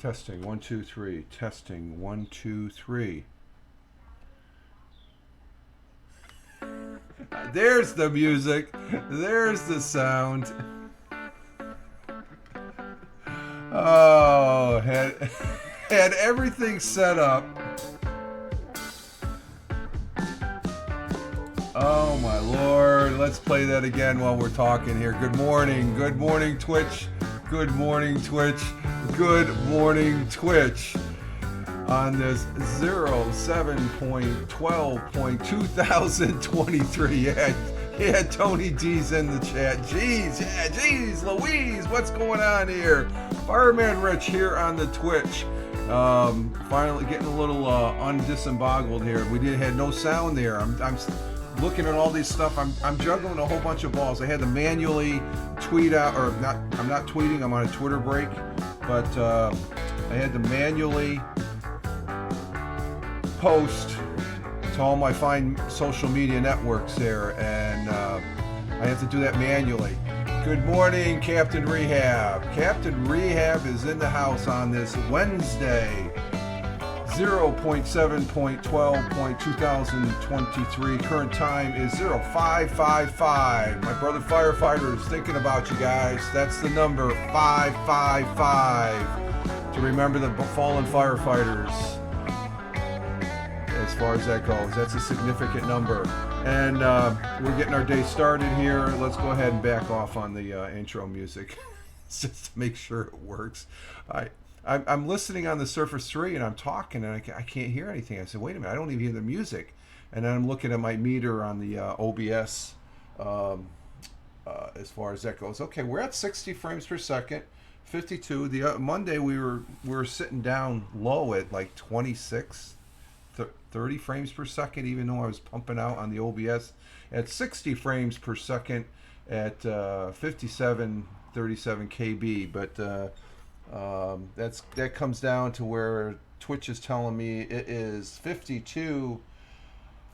Testing 1 2 3. Testing 1 2 3. There's the music. There's the sound. Oh, had everything set up. Oh my Lord. Let's play that again while we're talking here. Good morning. Good morning, Twitch. Good morning, Twitch. Good morning, Twitch. On this 07.12.2023. Yeah, Tony D's in the chat. Jeez, Louise, what's going on here? Fireman Rich here on the Twitch. Finally getting a little undisemboggled here. Had no sound there. I'm looking at all these stuff. I'm juggling a whole bunch of balls. I had to manually tweet out, or not. I'm not tweeting. I'm on a Twitter break, but I had to manually post to all my fine social media networks there, and I have to do that manually. Good morning, Captain Rehab. Captain Rehab is in the house on this Wednesday, 0.7.12.2023. Current time is 0555. My brother firefighter is thinking about you guys. That's the number, 555, to remember the fallen firefighters. As far as that goes, that's a significant number. And we're getting our day started here. Let's go ahead and back off on the intro music just to make sure it works. I'm listening on the Surface 3 and I'm talking and I can't hear anything. I said, wait a minute, I don't even hear the music. And then I'm looking at my meter on the OBS as far as that goes. Okay, we're at 60 frames per second, 52. The Monday we were sitting down low at like 26. 30 frames per second, even though I was pumping out on the OBS at 60 frames per second at 57, 37 KB. But that comes down to where Twitch is telling me it is 52,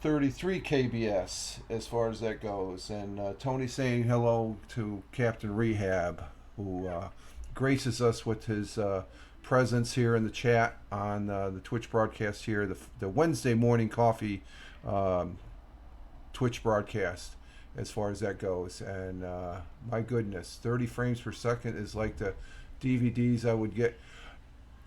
33 KBS as far as that goes. And Tony's saying hello to Captain Rehab, who graces us with his presence here in the chat on the Twitch broadcast here, the Wednesday morning coffee Twitch broadcast as far as that goes. And my goodness, 30 frames per second is like the DVDs I would get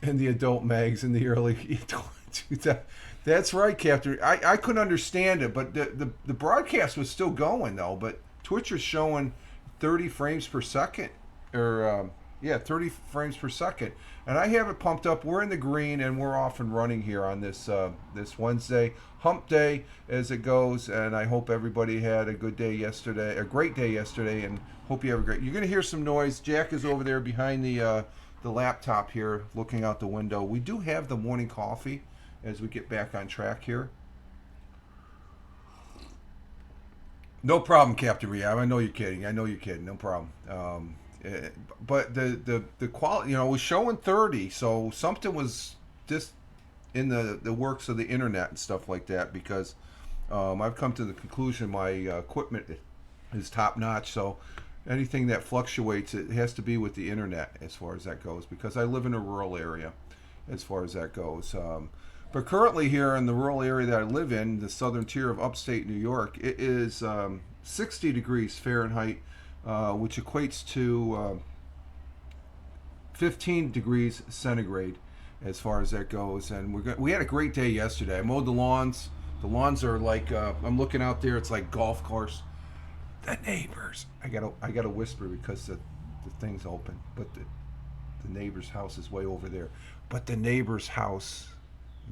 in the adult mags in the early 2000s. That's right, Captain. I couldn't understand it, but the broadcast was still going though, but Twitch is showing 30 frames per second, or 30 frames per second. And I have it pumped up. We're in the green and we're off and running here on this this Wednesday, hump day as it goes. And I hope everybody had a good day yesterday, a great day yesterday, and hope you have a great. You're going to hear some noise. Jack is over there behind the laptop here looking out the window. We do have the morning coffee as we get back on track here. No problem, Captain Rehab. I know you're kidding. No problem. But the quality, it was showing 30, so something was just in the works of the internet and stuff like that, because I've come to the conclusion my equipment is top notch, so anything that fluctuates, it has to be with the internet as far as that goes, because I live in a rural area as far as that goes. But currently here in the rural area that I live in, the southern tier of upstate New York, it is 60 degrees Fahrenheit, which equates to 15 degrees centigrade as far as that goes. And we had a great day yesterday. I mowed the lawns. The lawns are like, I'm looking out there, it's like golf course. The neighbors. I gotta whisper because the thing's open, but the neighbor's house is way over there. But the neighbor's house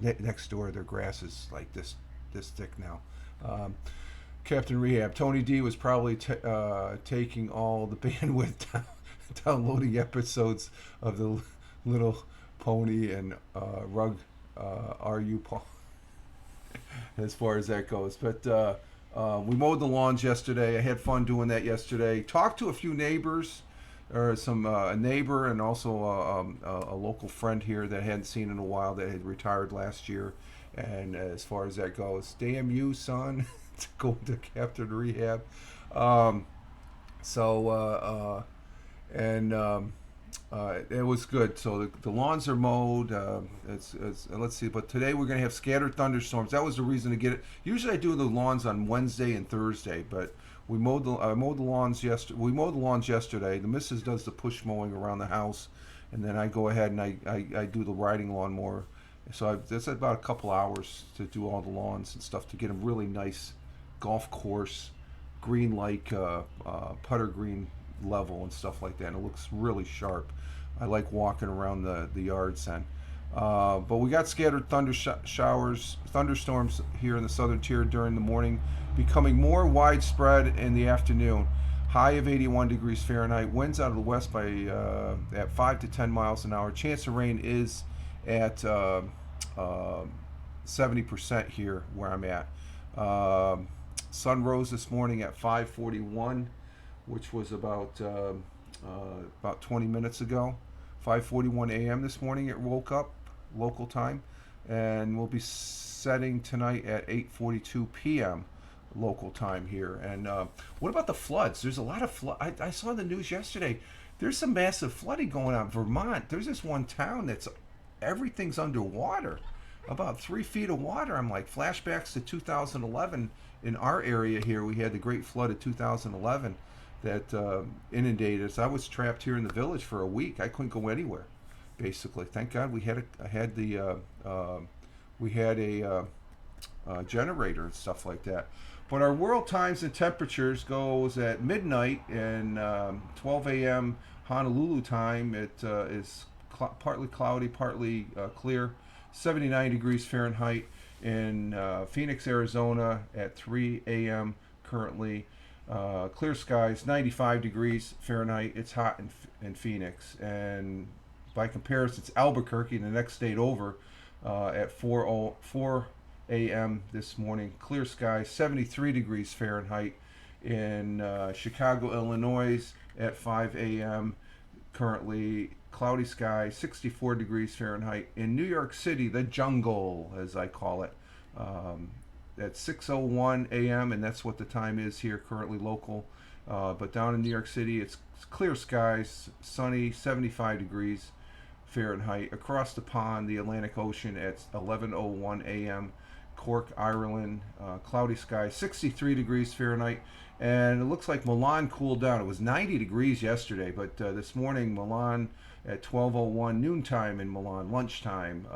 next door, their grass is like this thick now. Captain Rehab, Tony D was probably taking all the bandwidth downloading episodes of the Little Pony and Rug RU Paul as far as that goes. But we mowed the lawns yesterday. I had fun doing that yesterday. Talked to a few neighbors, or a neighbor, and also a local friend here that I hadn't seen in a while that had retired last year. And as far as that goes, damn you, son. To go to Captain Rehab. it was good. So the lawns are mowed. Let's see. But today we're going to have scattered thunderstorms. That was the reason to get it. Usually I do the lawns on Wednesday and Thursday, but I mowed the lawns yesterday. We mowed the lawns yesterday. The missus does the push mowing around the house, and then I go ahead and I do the riding lawnmower. So that's about a couple hours to do all the lawns and stuff to get them really nice, golf course, green like putter green level and stuff like that. And it looks really sharp. I like walking around the yards then. But we got scattered thunderstorms here in the southern tier during the morning, becoming more widespread in the afternoon. High of 81 degrees Fahrenheit. Winds out of the west by at 5 to 10 miles an hour. Chance of rain is at 70% here where I'm at. Sun rose this morning at 5:41, which was about 20 minutes ago. 5:41 a.m. this morning it woke up local time, and we'll be setting tonight at 8:42 p.m. local time here. And what about the floods? There's a lot of flood. I saw the news yesterday. There's some massive flooding going on in Vermont. There's this one town that's everything's underwater, about 3 feet of water. I'm like, flashbacks to 2011 in our area here. We had the Great Flood of 2011 that inundated us. I was trapped here in the village for a week. I couldn't go anywhere, basically. Thank God we had a generator and stuff like that. But our world times and temperatures goes at midnight and 12 a.m. Honolulu time. It is partly cloudy, partly clear. 79 degrees Fahrenheit in Phoenix, Arizona at 3 a.m. currently. Clear skies, 95 degrees Fahrenheit. It's hot in Phoenix. And by comparison, it's Albuquerque, the next state over, at 4 a.m. this morning. Clear skies, 73 degrees Fahrenheit. In Chicago, Illinois at 5 a.m. currently. Cloudy sky, 64 degrees Fahrenheit. In New York City, the jungle, as I call it, at 6:01 a.m., and that's what the time is here currently local. But down in New York City, it's clear skies, sunny, 75 degrees Fahrenheit. Across the pond, the Atlantic Ocean at 11:01 a.m. Cork, Ireland, cloudy skies, 63 degrees Fahrenheit. And it looks like Milan cooled down. It was 90 degrees yesterday, but this morning, Milan at 12:01 noontime in Milan, lunchtime.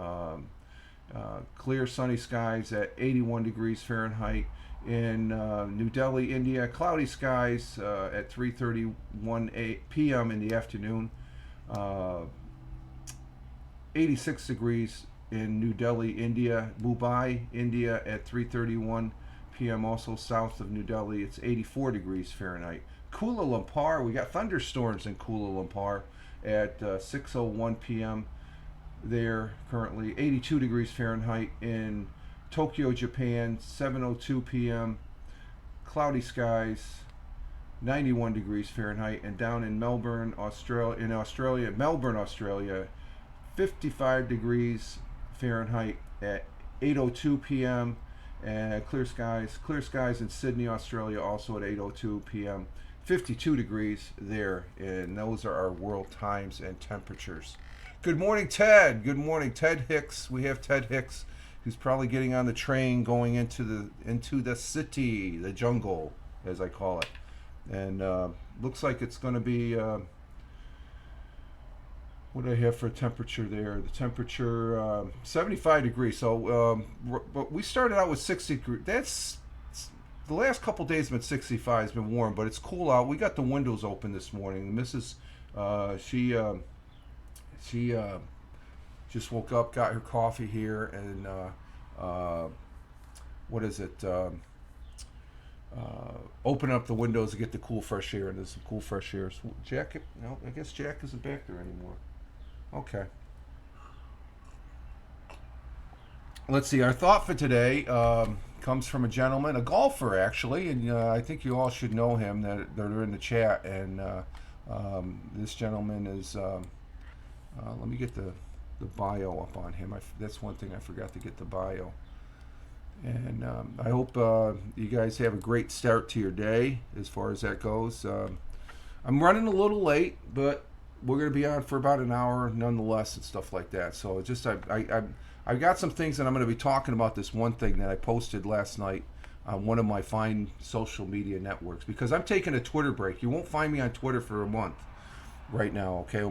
Clear sunny skies at 81 degrees Fahrenheit. In New Delhi, India, cloudy skies at 3:31 p.m. in the afternoon. 86 degrees in New Delhi, India. Mumbai, India at 3:31 p.m. also south of New Delhi. It's 84 degrees Fahrenheit. Kuala Lumpur, we got thunderstorms in Kuala Lumpur at 6:01 p.m. there currently. 82 degrees Fahrenheit. In Tokyo, Japan, 7:02 p.m. cloudy skies, 91 degrees Fahrenheit. And down in Melbourne, Melbourne, Australia, 55 degrees Fahrenheit at 8:02 p.m. and clear skies in Sydney, Australia, also at 8:02 p.m. 52 degrees there, and those are our world times and temperatures. Good morning, Ted. Good morning, Ted Hicks. We have Ted Hicks, who's probably getting on the train going into the city, the jungle, as I call it. And looks like it's going to be. What do I have for a temperature there? The temperature 75 degrees. So, but we started out with 60 degrees. That's the last couple days been 65. It's been warm, but it's cool out. We got the windows open this morning. The Mrs. She just woke up, got her coffee here, and what is it? Open up the windows to get the cool fresh air, and there's some cool fresh air. So Jack, no, I guess Jack isn't back there anymore. Okay. Let's see. Our thought for today comes from a gentleman, a golfer actually, and I think you all should know him. That they're in the chat, and this gentleman is. Let me get the bio up on him. That's one thing I forgot to get the bio. And I hope you guys have a great start to your day as far as that goes. I'm running a little late, but we're gonna be on for about an hour, nonetheless, and stuff like that. So it's just I got some things that I'm gonna be talking about. This one thing that I posted last night on one of my fine social media networks, because I'm taking a Twitter break. You won't find me on Twitter for a month right now. Okay,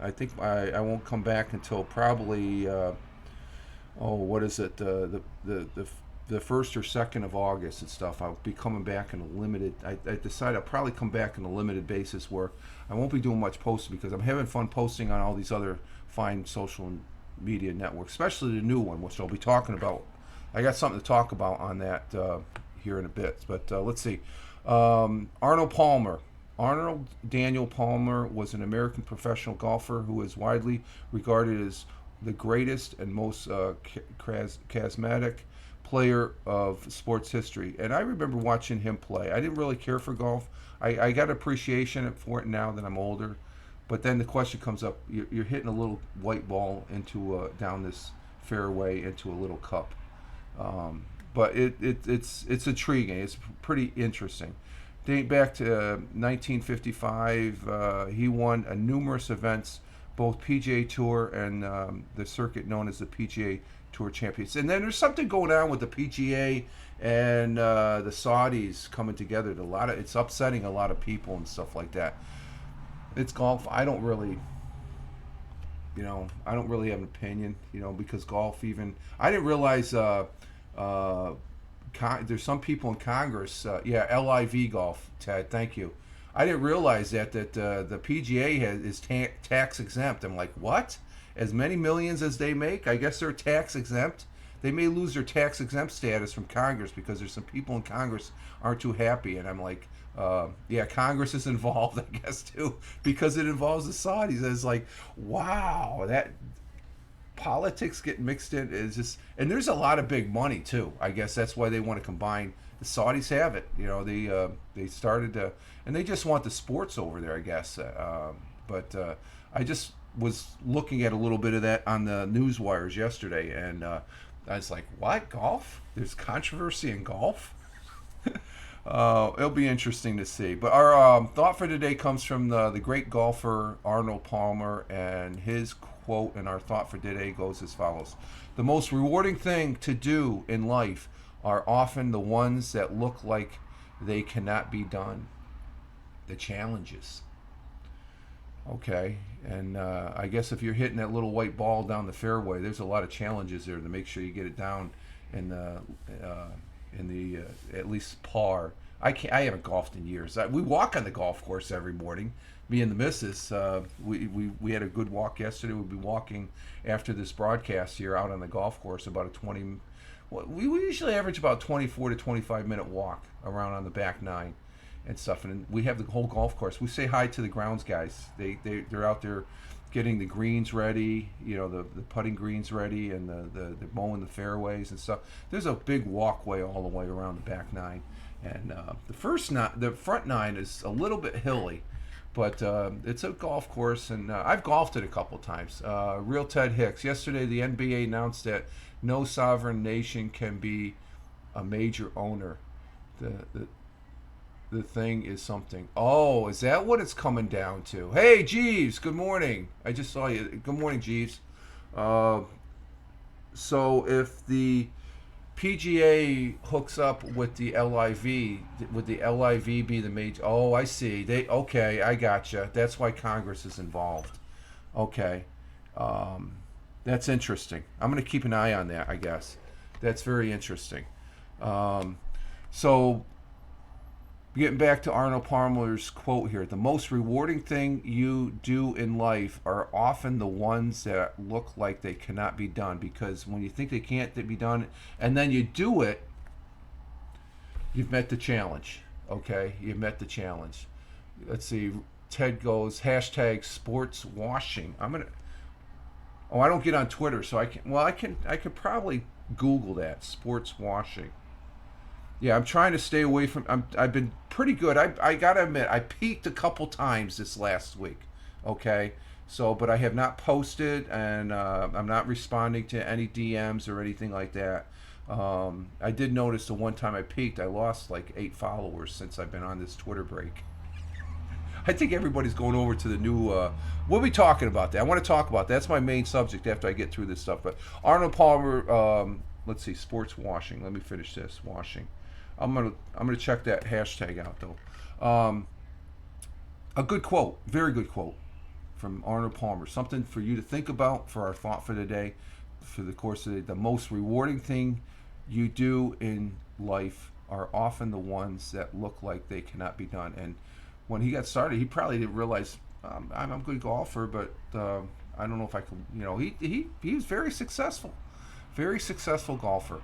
I think I won't come back until probably what is it, the 1st or 2nd of August and stuff. I'll be coming back in a limited. I decided I'll probably come back in a limited basis where I won't be doing much posting, because I'm having fun posting on all these other fine social media networks, especially the new one, which I'll be talking about. I got something to talk about on that here in a bit. But let's see. Arnold Palmer. Arnold Daniel Palmer was an American professional golfer who is widely regarded as the greatest and most charismatic player of sports history. And I remember watching him play. I didn't really care for golf. I got appreciation for it now that I'm older. But then the question comes up: you're hitting a little white ball into down this fairway into a little cup. But it's intriguing. It's pretty interesting. Dating back to 1955, he won numerous events, both PGA Tour and the circuit known as the PGA Tour Champions. And then there's something going on with the PGA and the Saudis coming together. It's upsetting a lot of people and stuff like that. It's golf. I don't really have an opinion, because golf, even I didn't realize there's some people in Congress. LIV golf, Ted. Thank you. I didn't realize that the PGA is tax exempt. I'm like, what? As many millions as they make, I guess they're tax exempt. They may lose their tax exempt status from Congress because there's some people in Congress aren't too happy. And I'm like, Congress is involved, I guess, too, because it involves the Saudis. It's like, wow, that politics get mixed in is just, and there's a lot of big money too. I guess that's why they want to combine. The Saudis have it. They started to, and they just want the sports over there, I guess. But I just was looking at a little bit of that on the news wires yesterday, and I was like, what, golf? There's controversy in golf? It'll be interesting to see. But our thought for today comes from the great golfer Arnold Palmer, and his quote and our thought for today goes as follows: the most rewarding thing to do in life are often the ones that look like they cannot be done. The challenges. Okay, and I guess if you're hitting that little white ball down the fairway, there's a lot of challenges there to make sure you get it down in the at least par. I haven't golfed in years. We walk on the golf course every morning. Me and the missus, we had a good walk yesterday. We'll be walking after this broadcast here out on the golf course about a 20. We usually average about 24 to 25 minute walk around on the back nine and stuff. And we have the whole golf course. We say hi to the grounds guys. They're out there getting the greens ready, the putting greens ready, and the mowing the fairways and stuff. There's a big walkway all the way around the back nine, and the front nine is a little bit hilly, but it's a golf course, and I've golfed it a couple times. Real Ted Hicks. Yesterday, the NBA announced that no sovereign nation can be a major owner. The thing is something. Oh, is that what it's coming down to? Hey, Jeeves, good morning. I just saw you. Good morning, Jeeves. So if the PGA hooks up with the LIV, would the LIV be the major? Oh, I see. Okay, I gotcha. That's why Congress is involved. Okay. That's interesting. I'm going to keep an eye on that, I guess. That's very interesting. So getting back to Arnold Palmer's quote here, the most rewarding thing you do in life are often the ones that look like they cannot be done, because when you think they can't be done and then you do it, you've met the challenge. Okay, you've met the challenge. Let's see. Ted goes #sports washing. I don't get on Twitter, so I could probably Google that, sports washing. Yeah, I'm trying to stay away from. I've been pretty good. I gotta admit, I peaked a couple times this last week. Okay, but I have not posted, and I'm not responding to any DMs or anything like that. I did notice the one time I peaked, I lost like 8 followers since I've been on this Twitter break. I think everybody's going over to the new. We'll be talking about that. I want to talk about that. That's my main subject after I get through this stuff. But Arnold Palmer. Let's see, sports washing. Let me finish this washing. I'm gonna check that hashtag out though. A good quote, very good quote from Arnold Palmer. Something for you to think about for our thought for the day, for the course of the day. The most rewarding thing you do in life are often the ones that look like they cannot be done. And when he got started, he probably didn't realize I'm a good golfer, but I don't know if I can. You know, he was very successful golfer.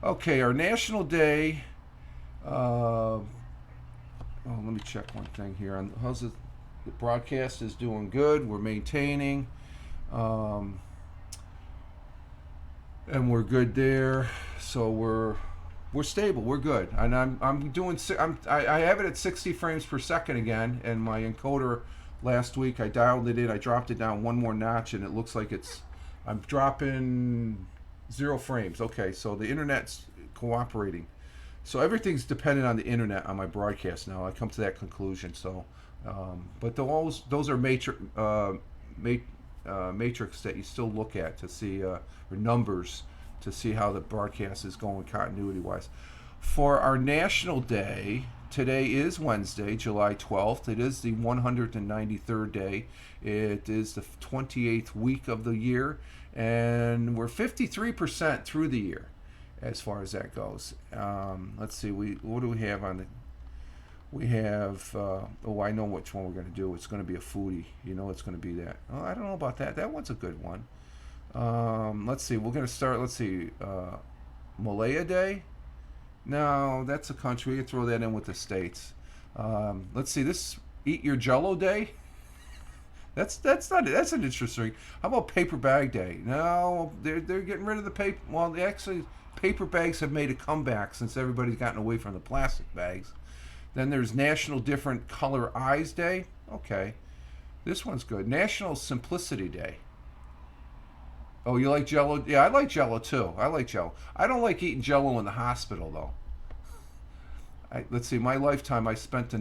Okay, our national day. Oh, let me check one thing here. How's it? The broadcast is doing good. We're maintaining, and we're good there. So we're stable. We're good. And I'm doing. I have it at 60 frames per second again. And my encoder last week I dialed it in. I dropped it down one more notch, and it looks like I'm dropping 0 frames. Okay, so the internet's cooperating. So everything's dependent on the internet on my broadcast now. I come to that conclusion. So, but those are matrix that you still look at to see or numbers to see how the broadcast is going continuity wise. For our national day, today is Wednesday, July 12th. It is the 193rd day. It is the 28th week of the year, and we're 53% through the year. As far as that goes, let's see. What do we have on the? We have. I know which one we're going to do. It's going to be a foodie. You know, it's going to be that. Oh, I don't know about that. That one's a good one. Let's see. We're going to start. Let's see. Malaya Day. No, that's a country. We can throw that in with the states. Let's see. This Eat Your Jello Day. That's not it. That's an interesting. How about Paper Bag Day? No, they're getting rid of the paper. Well, they actually. Paper bags have made a comeback since everybody's gotten away from the plastic bags. Then there's National Different Color Eyes Day. Okay. This one's good. National Simplicity Day. Oh, you like Jell-O? Yeah, I like Jell-O too. I like Jell-O. I don't like eating Jell-O in the hospital though. Let's see. My lifetime, I spent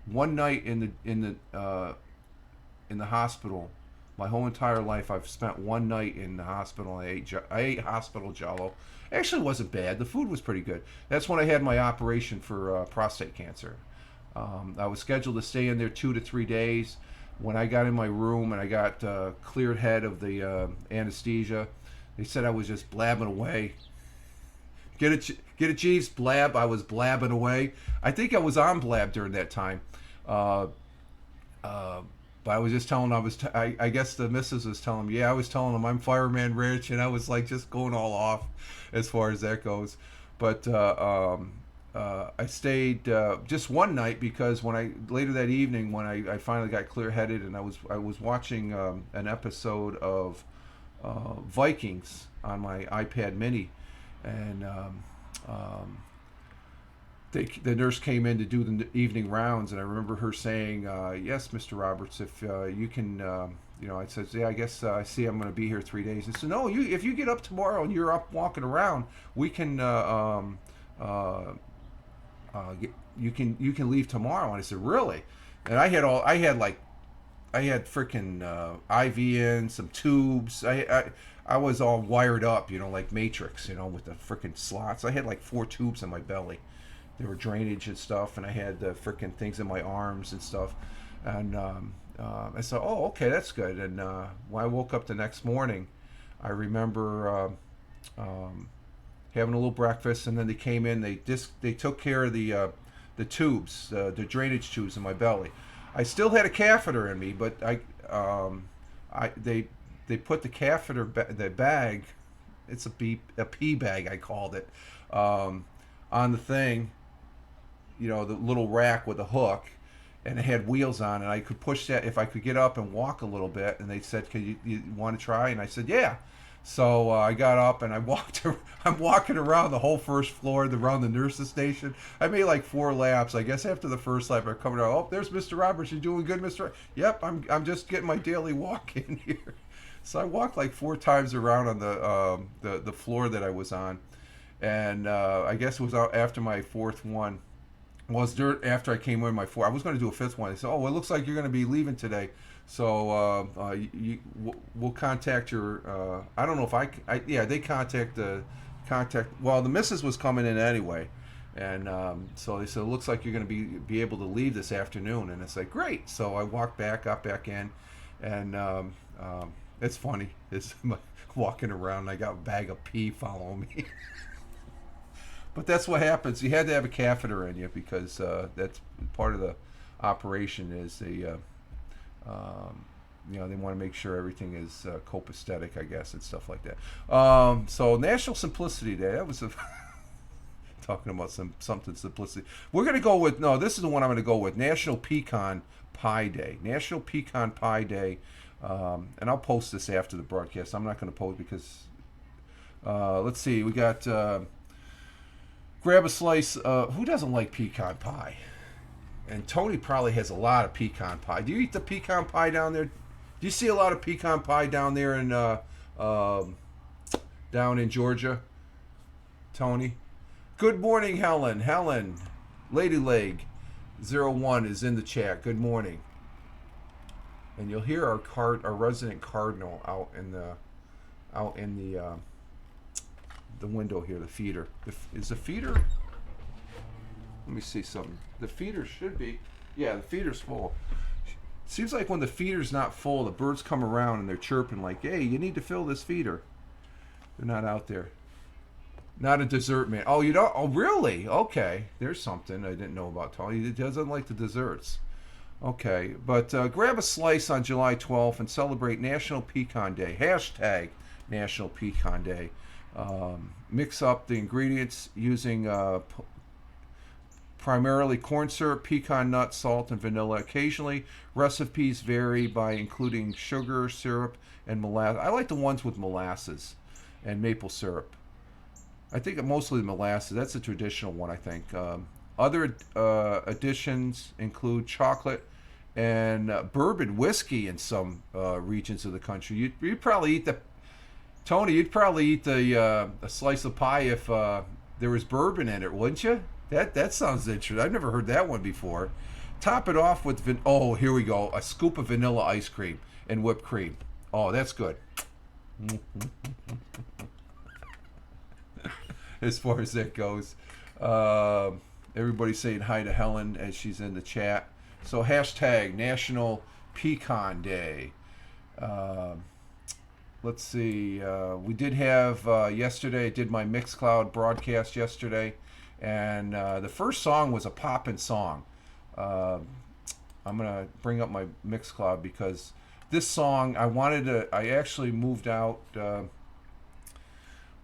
one night in the hospital. My whole entire life, I've spent one night in the hospital. I ate hospital Jell-O. Actually, it wasn't bad. The food was pretty good. That's when I had my operation for prostate cancer. I was scheduled to stay in there 2 to 3 days. When I got in my room and I got cleared head of the anesthesia, they said I was just blabbing away. Get it, Jeeves? Blab. I was blabbing away. I think I was on blab during that time. But I was just telling them, I guess the missus was telling me, I was telling them I'm Fireman Rich, and I was like just going all off as far as that goes. But I stayed just one night because later that evening when I finally got clear-headed and I was watching an episode of Vikings on my iPad Mini, and the nurse came in to do the evening rounds, and I remember her saying, yes, Mr. Roberts, if you can, I said, yeah, I guess I see I'm going to be here 3 days. And said, no, if you get up tomorrow and you're up walking around, we can, you can leave tomorrow. And I said, really? And I had freaking IV in, some tubes. I was all wired up, like Matrix, with the freaking slots. I had like 4 tubes in my belly. There were drainage and stuff, and I had the freaking things in my arms and stuff. And I said, oh, okay, that's good. And when I woke up the next morning, I remember having a little breakfast, and then they came in. They took care of the tubes, the drainage tubes in my belly. I still had a catheter in me, but they put the catheter the bag. It's a pee bag, I called it, on the thing. The little rack with a hook, and it had wheels on, and I could push that if I could get up and walk a little bit. And they said, "Can you want to try?" And I said, "Yeah." So I got up and I walked. I'm walking around the whole first floor, around the nurse's station. I made like 4 laps. I guess after the first lap, I'm coming out. Oh, there's Mr. Roberts. You doing good, Mr. Yep, I'm just getting my daily walk in here. So I walked like 4 times around on the floor that I was on, and I guess it was after my 4th one. was there after I came in my four. I was going to do a fifth one. They said, "Oh, well, it looks like you're going to be leaving today, so we'll contact your." I don't know if yeah, they contact. Well, the missus was coming in anyway, and so they said, "It looks like you're going to be able to leave this afternoon." And it's like, great. So I got back in, and it's funny. It's walking around. And I got a bag of pee following me. But that's what happens. You had to have a catheter in you because that's part of the operation. Is they want to make sure everything is copacetic, I guess, and stuff like that. So National Simplicity Day. That was talking about something simplicity. We're gonna go with This is the one I'm gonna go with. National Pecan Pie Day. National Pecan Pie Day. And I'll post this after the broadcast. I'm not gonna post because let's see. We got. Grab a slice. Who doesn't like pecan pie? And Tony probably has a lot of pecan pie. Do you eat the pecan pie down there? Do you see a lot of pecan pie down there in down in Georgia? Tony. Good morning, Helen. Helen, Ladyleg 01 is in the chat. Good morning. And you'll hear our resident cardinal out in the window here, the feeder. Is the feeder? Let me see something. The feeder should be. Yeah, the feeder's full. Seems like when the feeder's not full, the birds come around and they're chirping like, hey, you need to fill this feeder. They're not out there. Not a dessert man. Oh, you don't? Oh, really? Okay. There's something I didn't know about Tony. He doesn't like the desserts. Okay. But grab a slice on July 12th and celebrate National Pecan Day. Hashtag National Pecan Day. Mix up the ingredients using primarily corn syrup, pecan nut, salt, and vanilla. Occasionally, recipes vary by including sugar, syrup, and molasses. I like the ones with molasses and maple syrup. I think mostly molasses. That's a traditional one, I think. Other additions include chocolate and bourbon whiskey in some regions of the country. You'd probably eat Tony, you'd probably eat a slice of pie if there was bourbon in it, wouldn't you? That sounds interesting. I've never heard that one before. Top it off with here we go, a scoop of vanilla ice cream and whipped cream. Oh, that's good. As far as that goes, everybody's saying hi to Helen as she's in the chat. So hashtag National Pecan Day. Let's see. We did have yesterday. I did my Mixcloud broadcast yesterday, and the first song was a poppin' song. I'm gonna bring up my Mixcloud because this song I actually moved out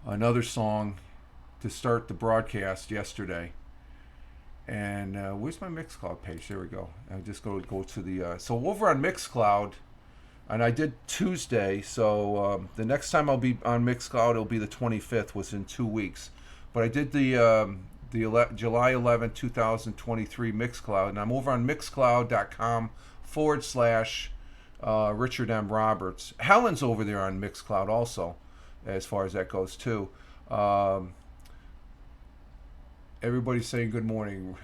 another song to start the broadcast yesterday. And where's my Mixcloud page? There we go. I just go to the so over on Mixcloud. And I did Tuesday, so the next time I'll be on Mixcloud, it'll be the 25th, was in 2 weeks. But I did the July 11, 2023 Mixcloud, and I'm over on mixcloud.com/Richard M. Roberts. Helen's over there on Mixcloud also, as far as that goes too. Everybody's saying good morning.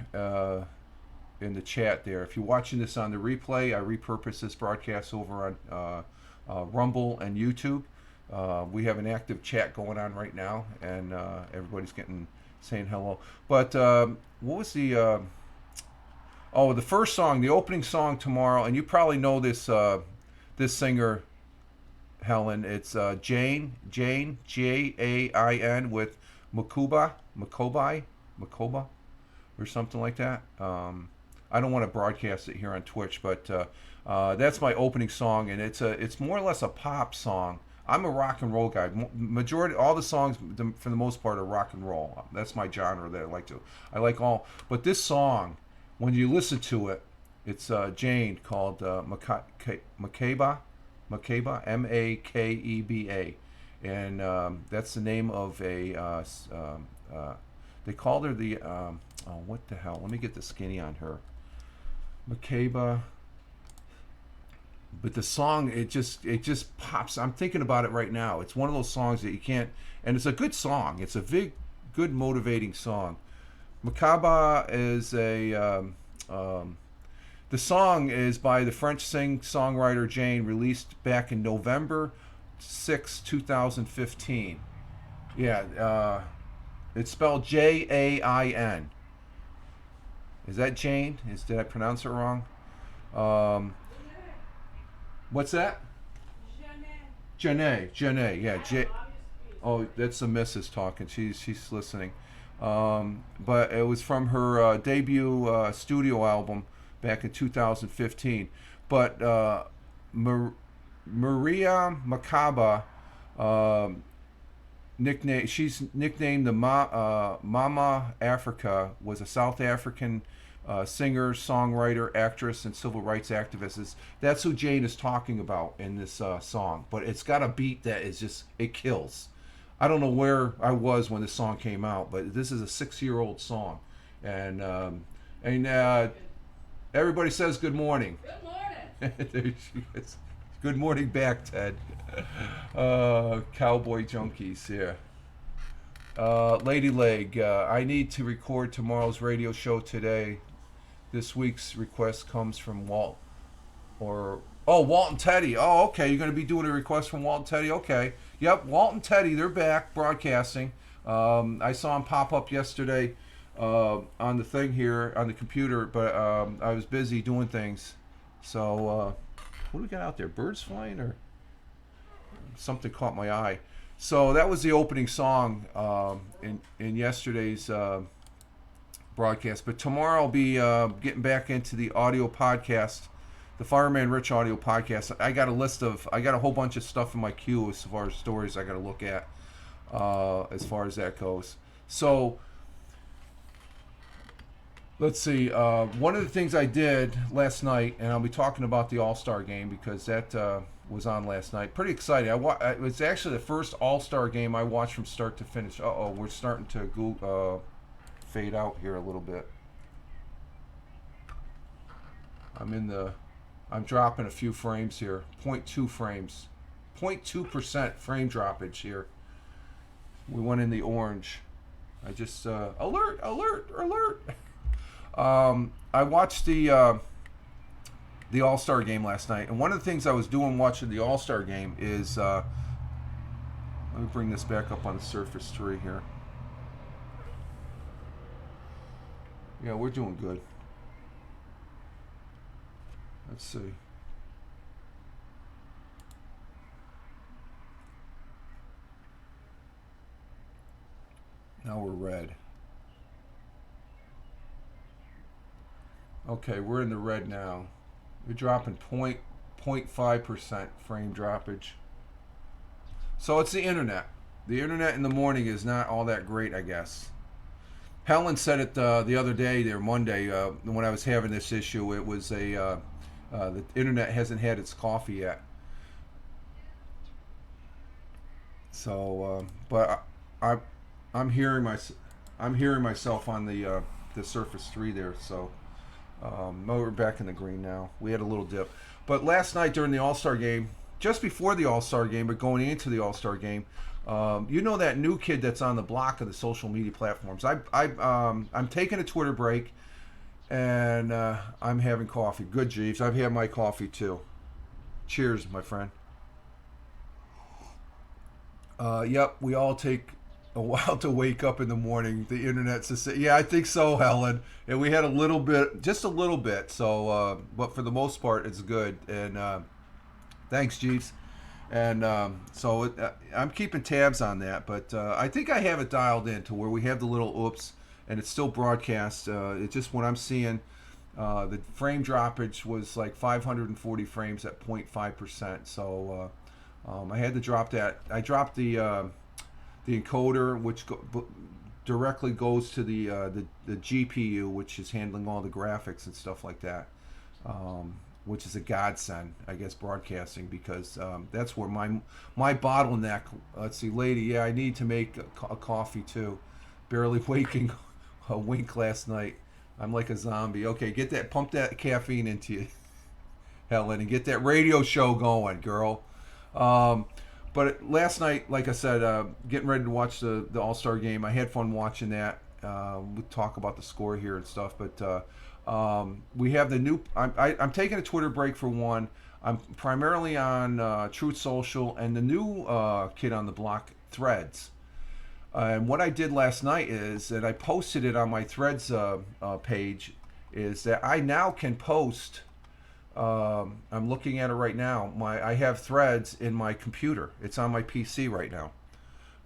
In the chat there. If you're watching this on the replay, I repurpose this broadcast over on Rumble and YouTube. We have an active chat going on right now, and everybody's saying hello. But what was the first song, the opening song tomorrow, and you probably know this singer, Helen. It's Jain, Jain with Makoba, or something like that. I don't want to broadcast it here on Twitch, but that's my opening song, and it's more or less a pop song. I'm a rock and roll guy. Majority, all the songs for the most part are rock and roll. That's my genre that I like all. But this song, when you listen to it, it's Jane called Makeba, Makeba, and that's the name of a. They called her the. What the hell? Let me get the skinny on her. Makeba. But the song, it just pops. I'm thinking about it right now. It's one of those songs that you can't, and it's a good song. It's a good motivating song. Macabre is the song is by the French songwriter Jane, released back in November 6, 2015. Yeah, it's spelled Jain. Is that Jane? Did I pronounce it wrong? Um, what's that? Janae. Yeah, Oh, that's the missus talking. She's listening. But it was from her debut studio album back in 2015. But Maria Macaba, she's nicknamed the Mama Africa, was a South African singer, songwriter, actress, and civil rights activist. That's who Jane is talking about in this song. But it's got a beat that is just, it kills. I don't know where I was when this song came out, but this is a 6-year-old song, and everybody says good morning. Good morning. There she is. Good morning back, Ted. Cowboy junkies here. Lady Leg, I need to record tomorrow's radio show today. This week's request comes from Walt and Teddy. Oh, okay. You're going to be doing a request from Walt and Teddy. Okay. Yep, Walt and Teddy, they're back broadcasting. I saw them pop up yesterday on the thing here on the computer, but I was busy doing things. So, what do we got out there? Birds flying or something caught my eye. So that was the opening song in yesterday's broadcast. But tomorrow I'll be getting back into the audio podcast. The Fireman Rich audio podcast. I got a whole bunch of stuff in my queue as far as stories I got to look at as far as that goes. So, let's see. One of the things I did last night, and I'll be talking about the All-Star game because that was on last night. Pretty exciting. It was actually the first All-Star game I watched from start to finish. We're starting to fade out here a little bit. I'm dropping a few frames here. 0.2 frames. 0.2% frame droppage here. We went in the orange. I just alert. I watched the All-Star game last night, and one of the things I was doing watching the All-Star game is let me bring this back up on the Surface 3 here. Yeah, we're doing good. Let's see. Now we're red. Okay, we're in the red now. We're dropping 0.5% frame droppage. So it's the internet. The internet in the morning is not all that great, I guess. Helen said it the other day, there Monday, when I was having this issue. It was the internet hasn't had its coffee yet. So, but I'm hearing myself on the Surface 3 there. So, we're back in the green now. We had a little dip, but last night during the All-Star game, just before the All-Star game, but going into the All-Star game, you know that new kid that's on the block of the social media platforms. I'm taking a Twitter break. And I'm having coffee. Good, Jeeves. I've had my coffee too. Cheers, my friend. Yep, we all take a while to wake up in the morning. The internet's to say, yeah, I think so, Helen. And we had just a little bit. So, but for the most part, it's good. And thanks, Jeeves. And I'm keeping tabs on that. But I think I have it dialed in to where we have the little oops. And it's still broadcast. It's just what I'm seeing. The frame droppage was like 540 frames at 0.5%. So I had to drop that. I dropped the encoder, which directly goes to the GPU, which is handling all the graphics and stuff like that. Which is a godsend, I guess, broadcasting, because that's where my bottleneck. Let's see, lady. Yeah, I need to make a coffee too. Barely waking. A wink last night. I'm like a zombie. Okay, pump that caffeine into you, Helen, and get that radio show going, girl. But last night, like I said, getting ready to watch the All-Star game. I had fun watching that, we'll talk about the score here and stuff. But we have the new. I'm taking a Twitter break for one. I'm primarily on Truth Social and the new kid on the block, Threads. And what I did last night is that I posted it on my Threads page. Is that I now can post. I'm looking at it right now. I have Threads in my computer. It's on my PC right now.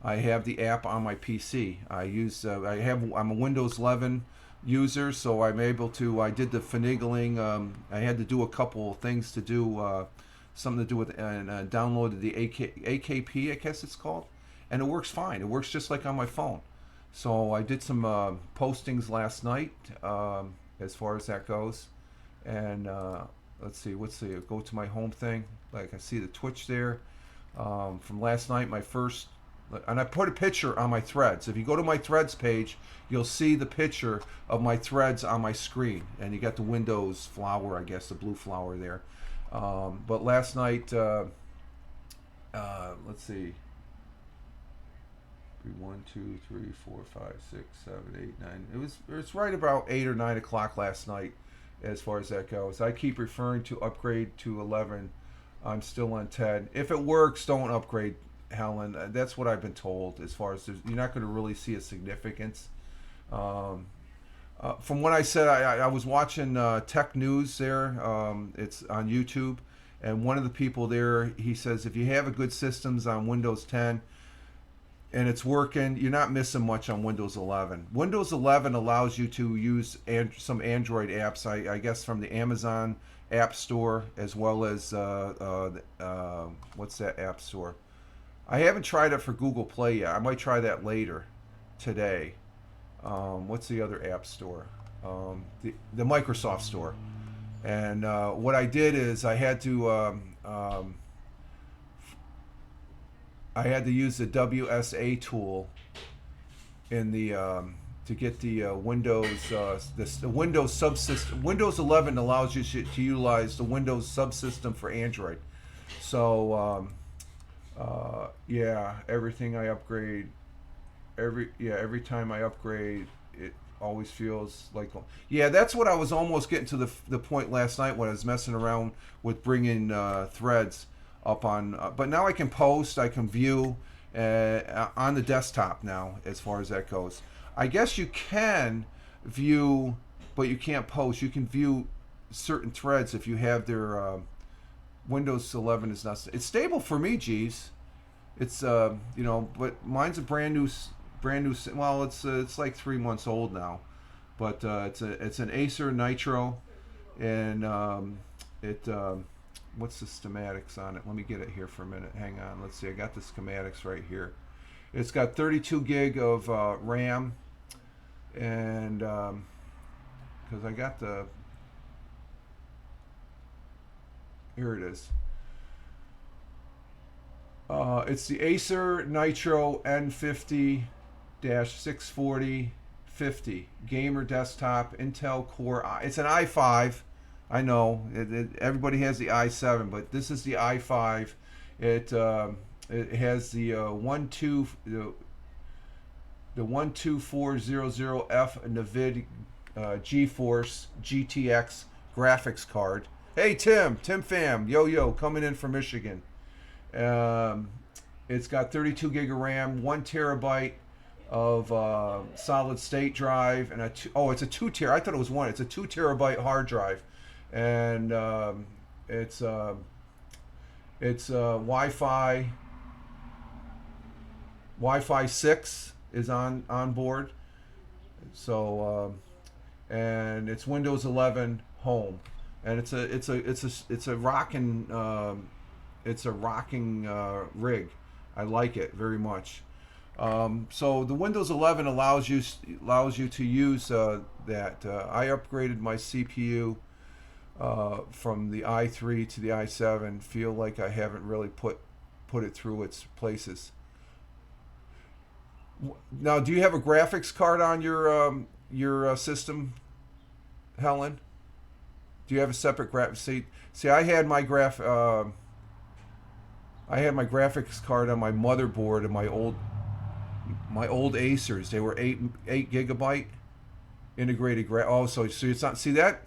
I have the app on my PC. I'm a Windows 11 user, so I'm able to. I did the finagling. I had to do a couple of things to do, something to do with, and downloaded the AKP, I guess it's called, and it works fine. It works just like on my phone. So I did some postings last night, as far as that goes, and let's see. Go to my home thing. Like I see the Twitch there from last night. My first. And I put a picture on my Threads. If you go to my Threads page, you'll see the picture of my Threads on my screen. And you got the Windows flower, I guess, the blue flower there. But last night, let's see. 1, 2, 3, 4, 5, 6, 7, 8, 9. It's right about 8 or 9 o'clock last night as far as that goes. I keep referring to upgrade to 11. I'm still on 10. If it works, don't upgrade, Helen. That's what I've been told. As far as you're not going to really see a significance. From what I said, I was watching Tech News there. It's on YouTube, and one of the people there, he says if you have a good systems on Windows 10 and it's working, you're not missing much on Windows 11. Windows 11 allows you to use some Android apps, I guess, from the Amazon App Store, as well as what's that app store? I haven't tried it for Google Play yet. I might try that later today. What's the other app store? The Microsoft Store. And what I did is I had to use the WSA tool in the to get the Windows the Windows subsystem. Windows 11 allows you to utilize the Windows subsystem for Android. So yeah, everything I upgrade, every time I upgrade, it always feels like, yeah, that's what I was almost getting to the point last night when I was messing around with bringing Threads up on, but now I can post, I can view on the desktop now, as far as that goes. I guess you can view, but you can't post. You can view certain threads if you have their Windows 11 is not. It's stable for me, geez. It's but mine's a brand new. Well, it's like 3 months old now, but it's an Acer Nitro, and what's the schematics on it? Let me get it here for a minute. Hang on. Let's see. I got the schematics right here. It's got 32 gig of RAM, and because I got the. Here it is. It's the Acer Nitro N50-640 50 gamer desktop, Intel Core It's an i5. I know everybody has the i7, but this is the i5. It has the 12400F NVIDIA GeForce GTX graphics card. Hey Tim Pham, yo, coming in from Michigan. It's got 32 gig of RAM, 1 terabyte of solid state drive, and it's a 2 terabyte. I thought it was 1. It's a 2 terabyte hard drive, and it's Wi-Fi 6 is on board. So and it's Windows 11 Home. And it's a rocking rig. I like it very much. So the Windows 11 allows you to use that. I upgraded my CPU from the i3 to the i7. Feel like I haven't really put it through its places. Now, do you have a graphics card on your system, Helen? Do you have a separate graphics? See, I had my graphics card on my motherboard of my my old Acers, they were 8 gigabyte integrated so it's not, see that,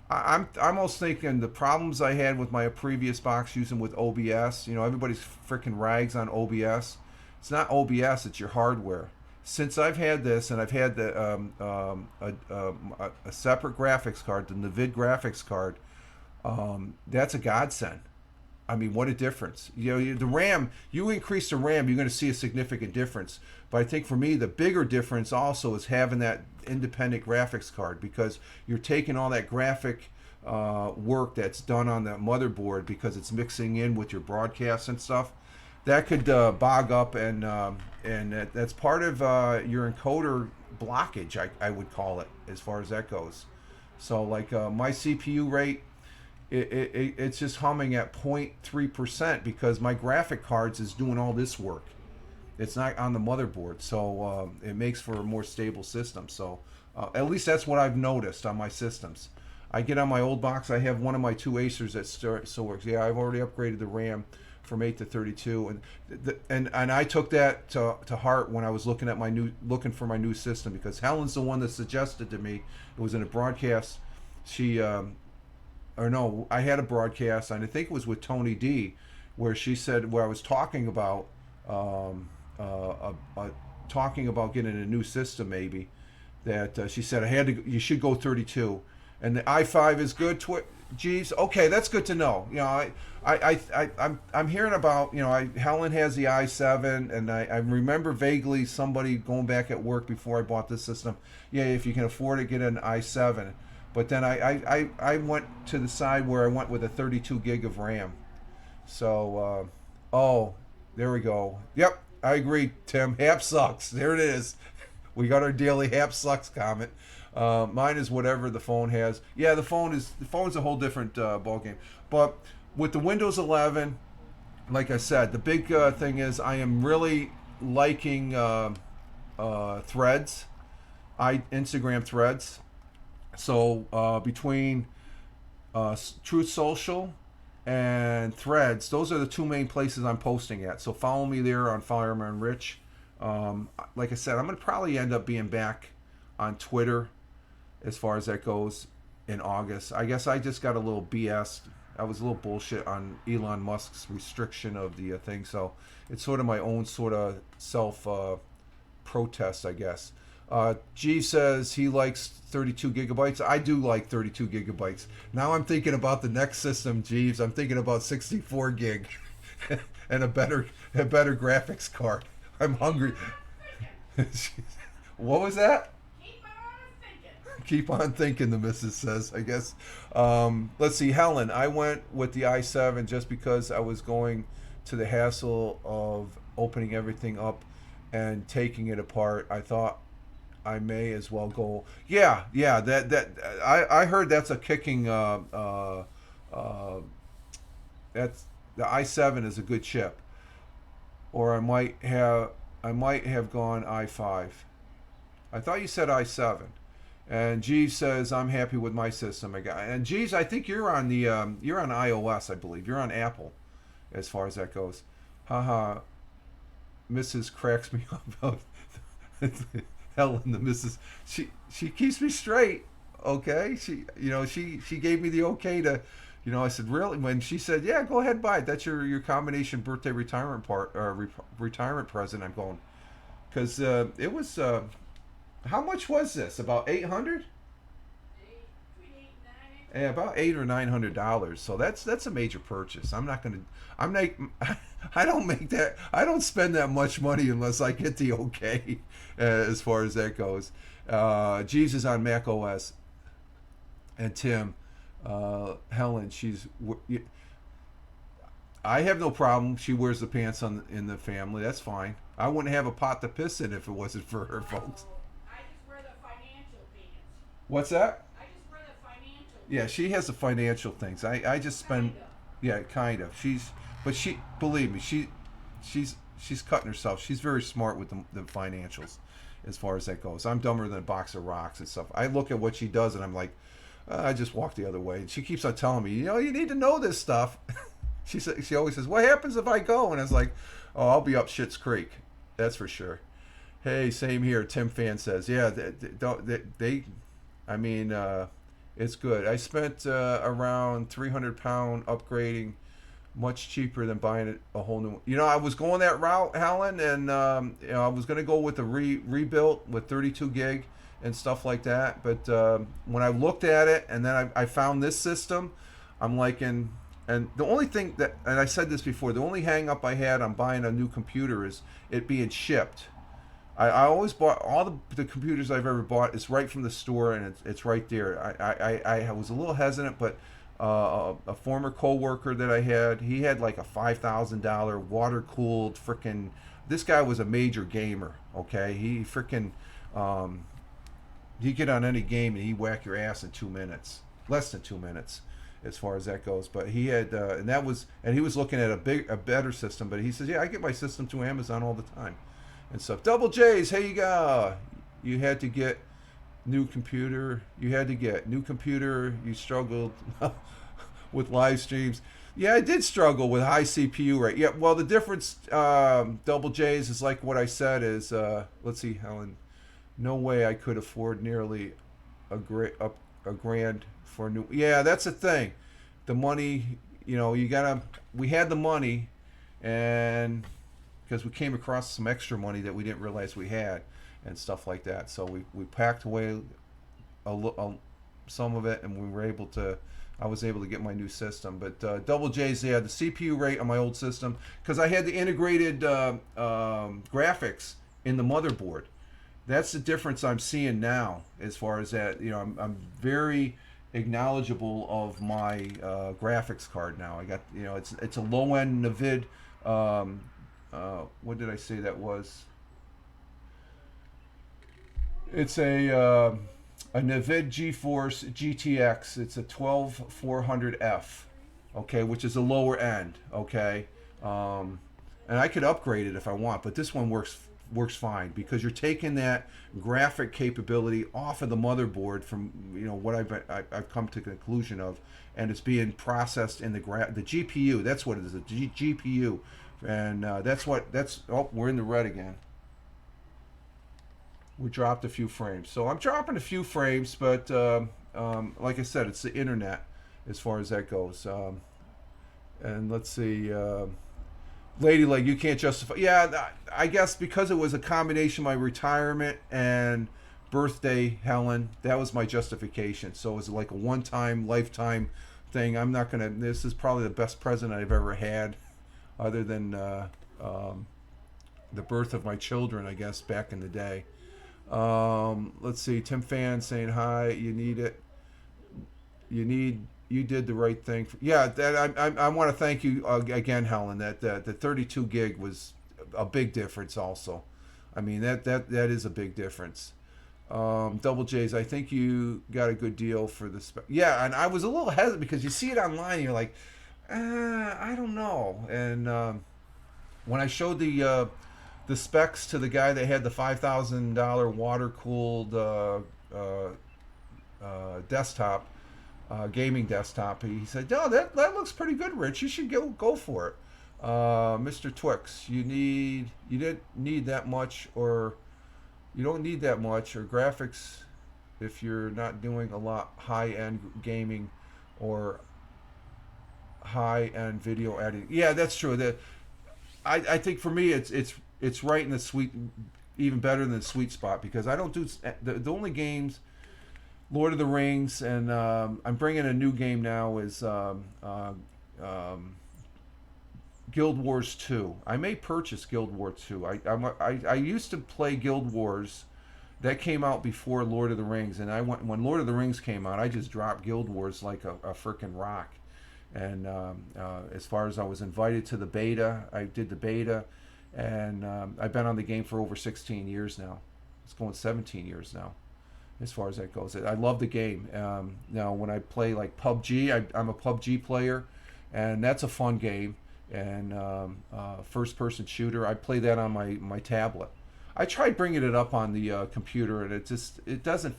I'm almost thinking the problems I had with my previous box using with OBS. Everybody's freaking rags on OBS. It's not OBS, it's your hardware. Since I've had this, and I've had a separate graphics card, the Nvidia graphics card, that's a godsend. I mean, what a difference. The RAM, you increase the RAM, you're going to see a significant difference. But I think for me, the bigger difference also is having that independent graphics card, because you're taking all that graphic work that's done on the motherboard, because it's mixing in with your broadcasts and stuff. That could bog up, and that's part of your encoder blockage, I would call it, as far as that goes. So like my CPU rate, it's just humming at 0.3% because my graphic cards is doing all this work. It's not on the motherboard, so it makes for a more stable system. So at least that's what I've noticed on my systems. I get on my old box, I have one of my two Acers that still works. Yeah, I've already upgraded the RAM from 8 to 32, and I took that to heart when I was looking for my new system, because Helen's the one that suggested to me. It was in a broadcast. I had a broadcast, and I think it was with Tony D, where she said, where I was talking about getting a new system, maybe, that she said you should go 32, and the i5 is good. Geez, okay, that's good to know. I'm hearing about, Helen has the i7, and I remember vaguely somebody going back at work before I bought this system. Yeah, if you can afford to get an i7. But then I went to the side where I went with a 32 gig of RAM. So, there we go. Yep, I agree, Tim. Hap sucks. There it is. We got our daily Hap sucks comment. Mine is whatever the phone has. Yeah, the phone's a whole different ballgame. But with the Windows 11, like I said, the big thing is I am really liking Threads, Instagram Threads. So between Truth Social and Threads, those are the two main places I'm posting at. So follow me there on Fireman Rich. Like I said, I'm going to probably end up being back on Twitter as far as that goes in August. I guess I just got a little BS. I was a little bullshit on Elon Musk's restriction of the thing. So it's sort of my own sort of self protest, I guess. G says he likes 32 gigabytes. I do like 32 gigabytes. Now I'm thinking about the next system, Jeeves. I'm thinking about 64 gig and a better graphics card. I'm hungry. What was that? Keep on thinking, the missus says, I guess. Let's see, Helen. I went with the i7 just because I was going to the hassle of opening everything up and taking it apart. I thought I may as well go. Yeah. That I heard that's a kicking. That's the i7 is a good chip, or I might have gone i5. I thought you said i7. And Jeeves says I'm happy with my system. And Jeeves, I think you're on iOS, I believe. You're on Apple, as far as that goes. Haha. Mrs. cracks me up about Helen, the Mrs. She keeps me straight, okay? She gave me the okay to, I said, really? When she said, yeah, go ahead, buy it. That's your combination birthday retirement retirement present. I'm going, because it was, how much was this? About $800? Yeah, about $800 or $900. So that's a major purchase. I don't make that. I don't spend that much money unless I get the okay, as far as that goes. Jeeves is on Mac OS, and Tim, Helen, I have no problem. She wears the pants in the family. That's fine. I wouldn't have a pot to piss in if it wasn't for her, folks. I just wear the financial pants. What's that? I just wear the financial pants. Yeah, she has the financial things. I just spend. Kinda. Yeah, kind of. Believe me, she's cutting herself. She's very smart with the financials, as far as that goes. I'm dumber than a box of rocks and stuff. I look at what she does and I'm like, I just walk the other way. And she keeps on telling me, you need to know this stuff. She always says, what happens if I go? And I was like, oh, I'll be up Schitt's Creek. That's for sure. Hey, same here. Tim Fan says, yeah, I mean, it's good. I spent around £300 upgrading, much cheaper than buying it a whole new. You know, I was going that route, Helen, and I was going to go with the rebuilt with 32 gig and stuff like that. But when I looked at it, and then I found this system, I'm liking. And the only thing that, and I said this before, the only hang up I had on buying a new computer is it being shipped. I always bought all the computers I've ever bought. It's right from the store, and it's right there. I was a little hesitant, but a former coworker that I had, he had like a $5,000 water cooled freaking. This guy was a major gamer. Okay, he freaking he get on any game and he whack your ass in 2 minutes, less than 2 minutes, as far as that goes. But he had and he was looking at a better system. But he says, yeah, I get my system to Amazon all the time and stuff. Double J's, hey, you go. You had to get new computer. You had to get new computer. You struggled with live streams. Yeah, I did struggle with high CPU rate. Yeah, well, the difference, Double J's, is like what I said is, let's see, Helen, no way I could afford nearly a grand for a new. Yeah, that's the thing. The money, you gotta. We had the money, and because we came across some extra money that we didn't realize we had and stuff like that. So we packed away some of it, and I was able to get my new system. But Double J's, yeah, the CPU rate on my old system, because I had the integrated graphics in the motherboard. That's the difference I'm seeing now as far as that. I'm very acknowledgeable of my graphics card now. I got, it's a low end Navid. What did I say that was? It's a Navid GeForce GTX. It's a 12400F, okay, which is a lower end, okay. And I could upgrade it if I want, but this one works fine, because you're taking that graphic capability off of the motherboard from what I've come to the conclusion of, and it's being processed in the GPU. That's what it is, the GPU. And we're in the red again. We dropped a few frames. So I'm dropping a few frames, but like I said, it's the internet as far as that goes. And let's see, Ladylike, you can't justify. Yeah, I guess because it was a combination of my retirement and birthday, Helen, that was my justification. So it was like a one-time, lifetime thing. I'm not going to, this is probably the best present I've ever had, other than the birth of my children, I guess, back in the day. Let's see, Tim Fan saying hi. You need it. You did the right thing. Yeah, that I want to thank you again, Helen. That the 32 gig was a big difference. Also, I mean that is a big difference. Double J's, I think you got a good deal for the yeah, and I was a little hesitant because you see it online and you're like, I don't know. And when I showed the specs to the guy that had the $5,000 water cooled desktop, gaming desktop, he said, "No, that looks pretty good, Rich. You should go for it." Mr. Twix, you didn't need that much, or you don't need that much, or graphics if you're not doing a lot high-end gaming or high-end video editing. Yeah, that's true. I think for me it's right in the sweet, even better than the sweet spot, because I don't do the only games. Lord of the Rings, and I'm bringing a new game now, is Guild Wars 2. I may purchase Guild Wars 2. I used to play Guild Wars. That came out before Lord of the Rings, and when Lord of the Rings came out, I just dropped Guild Wars like a freaking rock. And as far as I was invited to the beta, I did the beta, and I've been on the game for over 16 years now. It's going 17 years now, as far as that goes. I love the game. Now, when I play like PUBG, I'm a PUBG player, and that's a fun game. And first-person shooter, I play that on my tablet. I tried bringing it up on the computer, and it doesn't.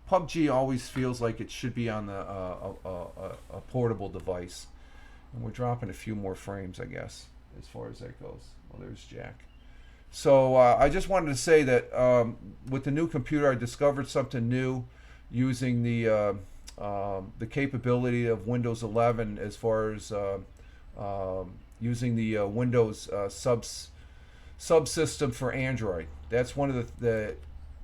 PUBG always feels like it should be on a portable device. And we're dropping a few more frames, I guess, as far as that goes. Well, there's Jack. So I just wanted to say that with the new computer, I discovered something new using the capability of Windows 11 as far as using the Windows subsystem for Android. That's one of the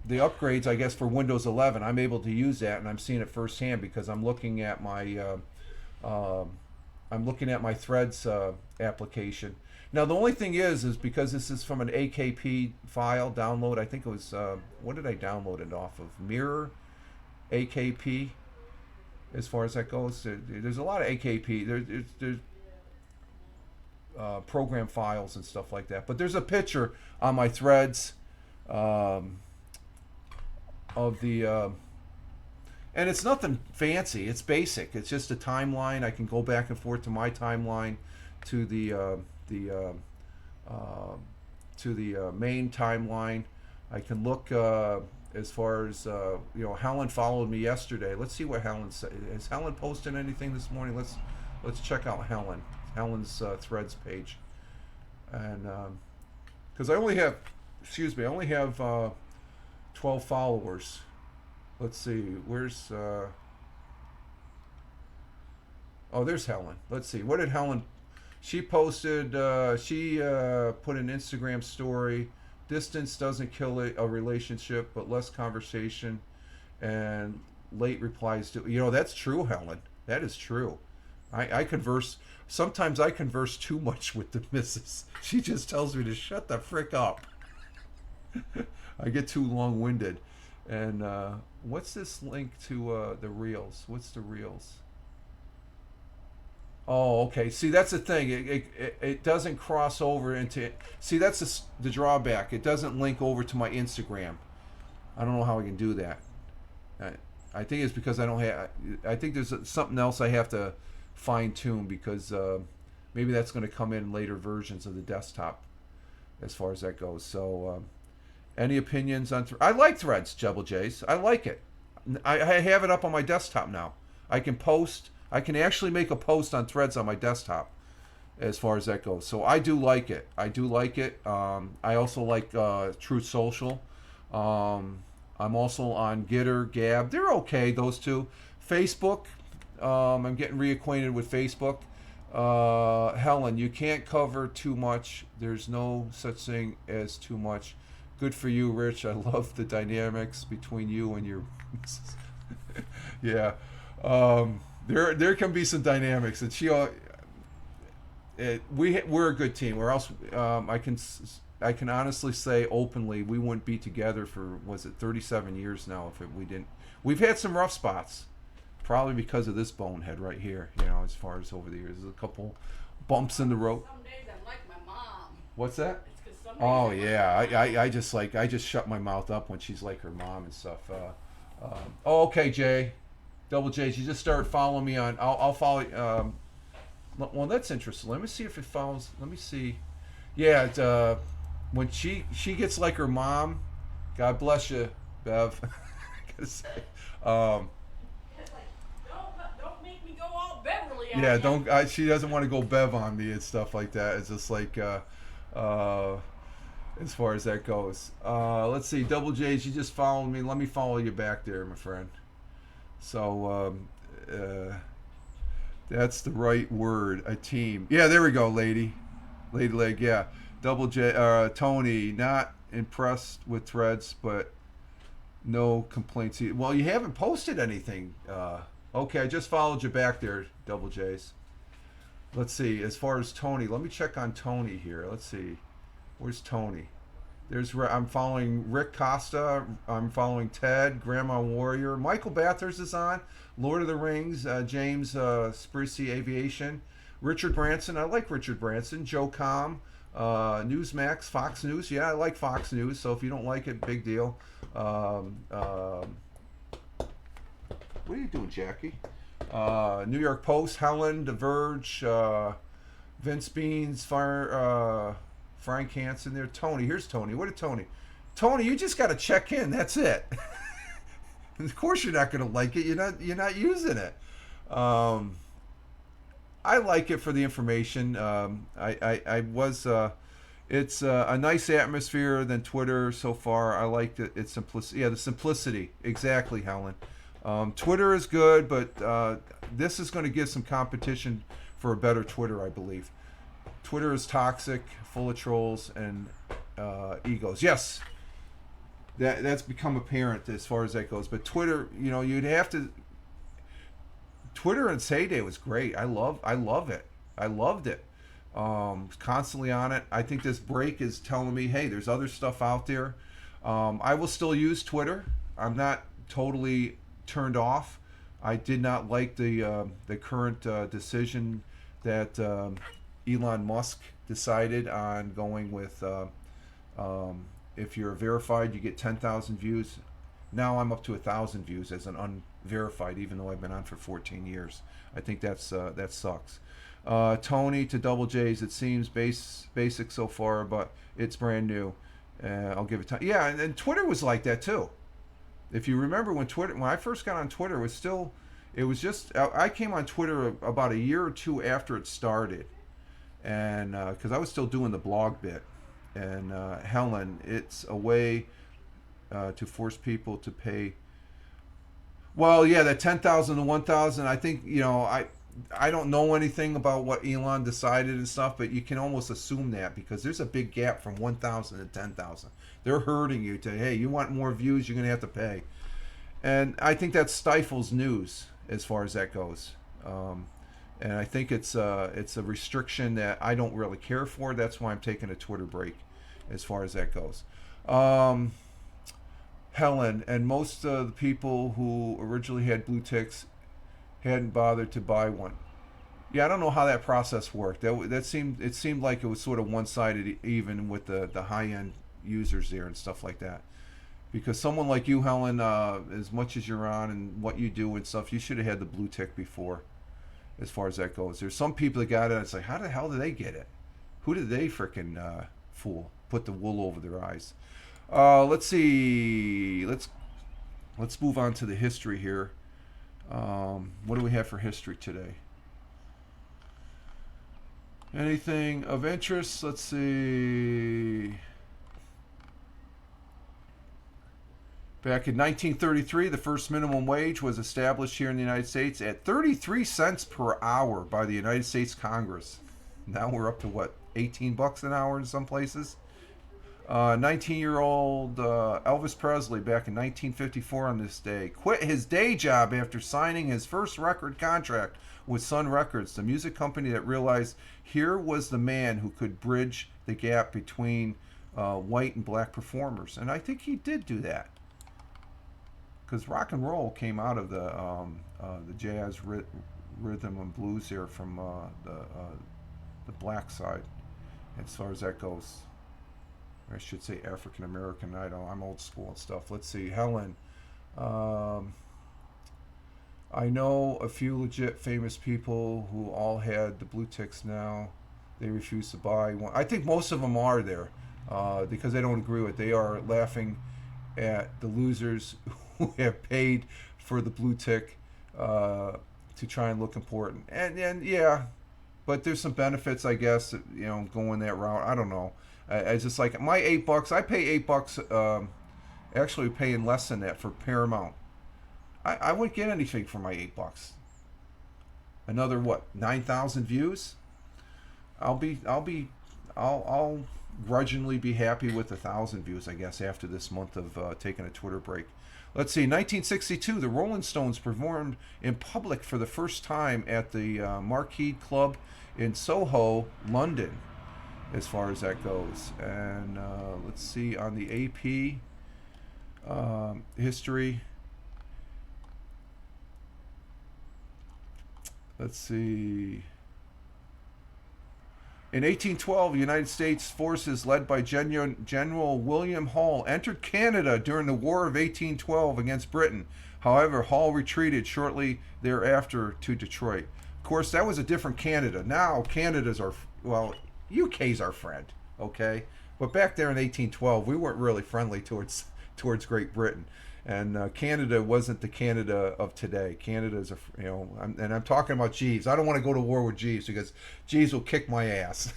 upgrades, I guess, for Windows 11. I'm able to use that, and I'm seeing it firsthand because I'm looking at my Threads application. Now the only thing is because this is from an AKP file download. I think it was what did I download it off of? Mirror AKP. As far as that goes, there's a lot of AKP. There's program files and stuff like that. But there's a picture on my Threads of the and it's nothing fancy. It's basic. It's just a timeline. I can go back and forth to my timeline, to the main timeline. I can look as far as Helen followed me yesterday. Let's see what Helen said. Has Helen posted anything this morning? Let's check out Helen's Threads page, and because I only have 12 followers. Let's see, where's there's Helen. Let's see, what did Helen? She posted. She put an Instagram story. Distance doesn't kill a relationship, but less conversation and late replies to. That's true, Helen. That is true. I converse. Sometimes I converse too much with the missus. She just tells me to shut the frick up. I get too long-winded. And what's this link to the Reels? What's the Reels? Oh, okay. See, that's the thing. It doesn't cross over into. See, that's the drawback. It doesn't link over to my Instagram. I don't know how I can do that. I think it's because I don't have. I think there's something else I have to fine tune because maybe that's going to come in later versions of the desktop, as far as that goes. So, any opinions on? I like Threads, Jebel Jays. I like it. I have it up on my desktop now. I can post. I can actually make a post on Threads on my desktop, as far as that goes. So I do like it. I also like Truth Social. I'm also on Gitter, Gab. They're okay, those two. Facebook. I'm getting reacquainted with Facebook. Helen, you can't cover too much. There's no such thing as too much. Good for you, Rich. I love the dynamics between you and your. Yeah. There can be some dynamics, and we're a good team. Or else I can honestly say openly we wouldn't be together for 37 years now if we didn't. We've had some rough spots, probably because of this bonehead right here. As far as over the years, there's a couple bumps in the road. Some days I'm like my mom. What's that? It's 'cause some days Oh I'm yeah, I just shut my mouth up when she's like her mom and stuff. Okay, Jay. Double J's, you just start following me on. I'll follow. Well, that's interesting. Let me see if it follows. Let me see. Yeah, when she gets like her mom. God bless you, Bev. I gotta say. It's like, don't make me go all Beverly on Yeah, you. don't. She doesn't want to go Bev on me and stuff like that. It's just like, as far as that goes. Let's see. Double J's, you just followed me. Let me follow you back there, my friend. So that's the right word, a team. Yeah, there we go, lady leg. Yeah, Double J. Tony, not impressed with Threads, but no complaints. Well, you haven't posted anything. Okay, I just followed you back there, Double J's. Let's see. As far as Tony, let me check on Tony here. Let's see. Where's Tony? I'm following Rick Costa. I'm following Ted, Grandma Warrior. Michael Bathurst is on. Lord of the Rings. James Sprucey Aviation. Richard Branson. I like Richard Branson. Joe Com. Newsmax. Fox News. Yeah, I like Fox News. So if you don't like it, big deal. What are you doing, Jackie? New York Post. Helen. The Verge. Vince Beans. Frank Hansen there. Tony. Here's Tony. What did Tony? Tony, you just got to check in. That's it. Of course you're not going to like it. You're not using it. I like it for the information. I was It's a nice atmosphere than Twitter so far. I like its simplicity. Yeah, the simplicity. Exactly, Helen. Twitter is good, but this is going to give some competition for a better Twitter, I believe. Twitter is toxic, full of trolls and egos. Yes, that's become apparent as far as that goes. But Twitter, you'd have to. Twitter in its heyday was great. I love it. I loved it. Constantly on it. I think this break is telling me, hey, there's other stuff out there. I will still use Twitter. I'm not totally turned off. I did not like the current decision that Elon Musk decided on going with. If you're verified, you get 10,000 views. Now I'm up to 1,000 views as an unverified, even though I've been on for 14 years. I think that sucks. Tony to Double J's. It seems basic so far, but it's brand new. I'll give it time. Yeah, and Twitter was like that too. If you remember when I first got on Twitter, I came on Twitter about a year or two after it started, and because I was still doing the blog bit. And Helen, it's a way to force people to pay. Well, yeah, that 10,000 to 1,000. I think I don't know anything about what Elon decided and stuff, but you can almost assume that because there's a big gap from 1,000 to 10,000. They're hurting you to, hey, you want more views, you're going to have to pay. And I think that stifles news as far as that goes. And I think it's a restriction that I don't really care for. That's why I'm taking a Twitter break as far as that goes. Helen, and most of the people who originally had blue ticks hadn't bothered to buy one. Yeah, I don't know how that process worked. It seemed like it was sort of one-sided, even with the high-end users there and stuff like that. Because someone like you, Helen, as much as you're on and what you do and stuff, you should have had the blue tick before, as far as that goes. There's some people that got it, and it's like, how the hell did they get it? Who did they freaking fool? Put the wool over their eyes. Let's see. Let's move on to the history here. What do we have for history today? Anything of interest? Let's see. Back in 1933, the first minimum wage was established here in the United States at 33 cents per hour by the United States Congress. Now we're up to what, $18 an hour in some places? 19-year-old Elvis Presley back in 1954 on this day quit his day job after signing his first record contract with Sun Records, the music company that realized here was the man who could bridge the gap between white and black performers. And I think he did do that, because rock and roll came out of the jazz rhythm and blues here from the black side, as far as that goes. I should say African American. I'm old school and stuff. Let's see, Helen. I know a few legit famous people who all had the blue ticks now. They refuse to buy one. I think most of them are there because they don't agree with it. They are laughing at the losers who have paid for the blue tick to try and look important. And yeah, but there's some benefits, I guess, going that route. I don't know. It's just like my $8. I pay $8. Actually, paying less than that for Paramount. I wouldn't get anything for my $8. Another what? 9,000 views. I'll grudgingly be happy with 1,000 views, I guess, after this month of taking a Twitter break. Let's see. 1962, the Rolling Stones performed in public for the first time at the Marquee Club in Soho, London, as far as that goes. And let's see, on the AP history, let's see. In 1812, United States forces led by General William Hull entered Canada during the War of 1812 against Britain. However, Hull retreated shortly thereafter to Detroit. Of course, that was a different Canada. Now, Canada's UK's our friend, okay? But back there in 1812, we weren't really friendly towards Great Britain. And Canada wasn't the Canada of today. Canada is and I'm talking about Jeeves. I don't want to go to war with Jeeves because Jeeves will kick my ass.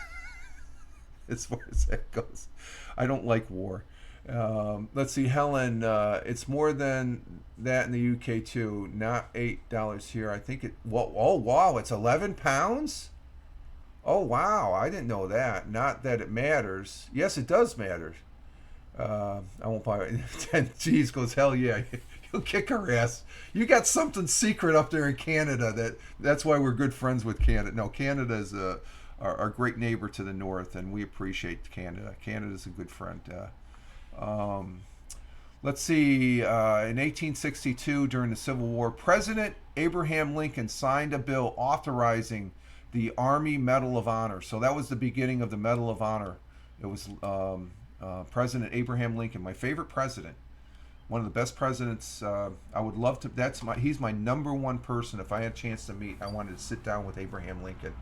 as far as that goes. I don't like war. Let's see, Helen. It's more than that in the UK too. Not $8 here. I think it. Whoa, oh wow! It's £11. Oh wow! I didn't know that. Not that it matters. Yes, it does matter. I won't buy it. 10 G's goes, hell yeah. You'll kick our ass. You got something secret up there in Canada. That's why we're good friends with Canada. No, Canada is our great neighbor to the north, and we appreciate Canada. Canada's a good friend. Um, let's see. In 1862, during the Civil War, President Abraham Lincoln signed a bill authorizing the Army Medal of Honor. So that was the beginning of the Medal of Honor. It was President Abraham Lincoln, my favorite president, one of the best presidents. I would love to. He's my number one person. If I had a chance to meet, I wanted to sit down with Abraham Lincoln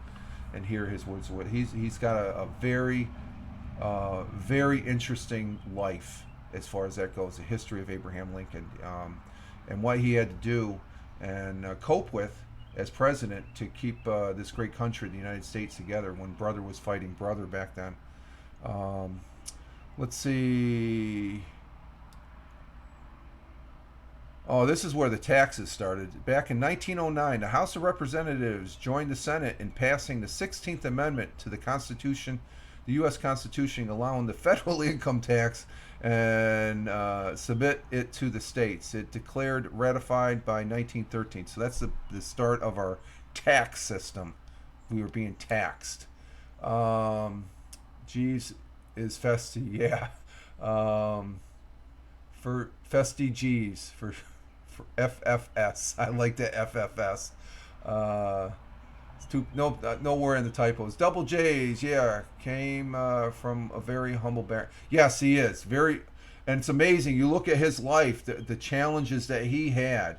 and hear his words. He's got a very very interesting life as far as that goes. The history of Abraham Lincoln, and what he had to do and cope with as president to keep this great country, the United States, together when brother was fighting brother back then. Let's see. Oh, this is where the taxes started. Back in 1909, the House of Representatives joined the Senate in passing the 16th Amendment to the Constitution, the U.S. Constitution, allowing the federal income tax and submit it to the states. It declared ratified by 1913. So that's the start of our tax system. We were being taxed. Geez is Festi, yeah. For Festi G's for FFS. I like the FFS. Nowhere in the typos. Double J's, yeah, came from a very humble background. Yes, he is very, and it's amazing. You look at his life, the challenges that he had.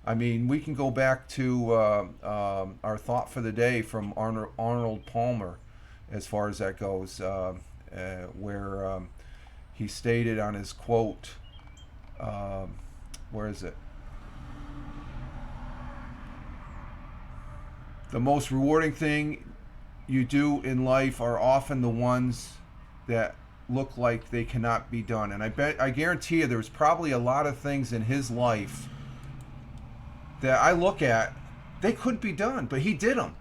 I mean, we can go back to our thought for the day from Arnold Palmer, as far as that goes, where he stated on his quote, where is it? The most rewarding thing you do in life are often the ones that look like they cannot be done. And I guarantee you there's probably a lot of things in his life that I look at, they couldn't be done, but he did them.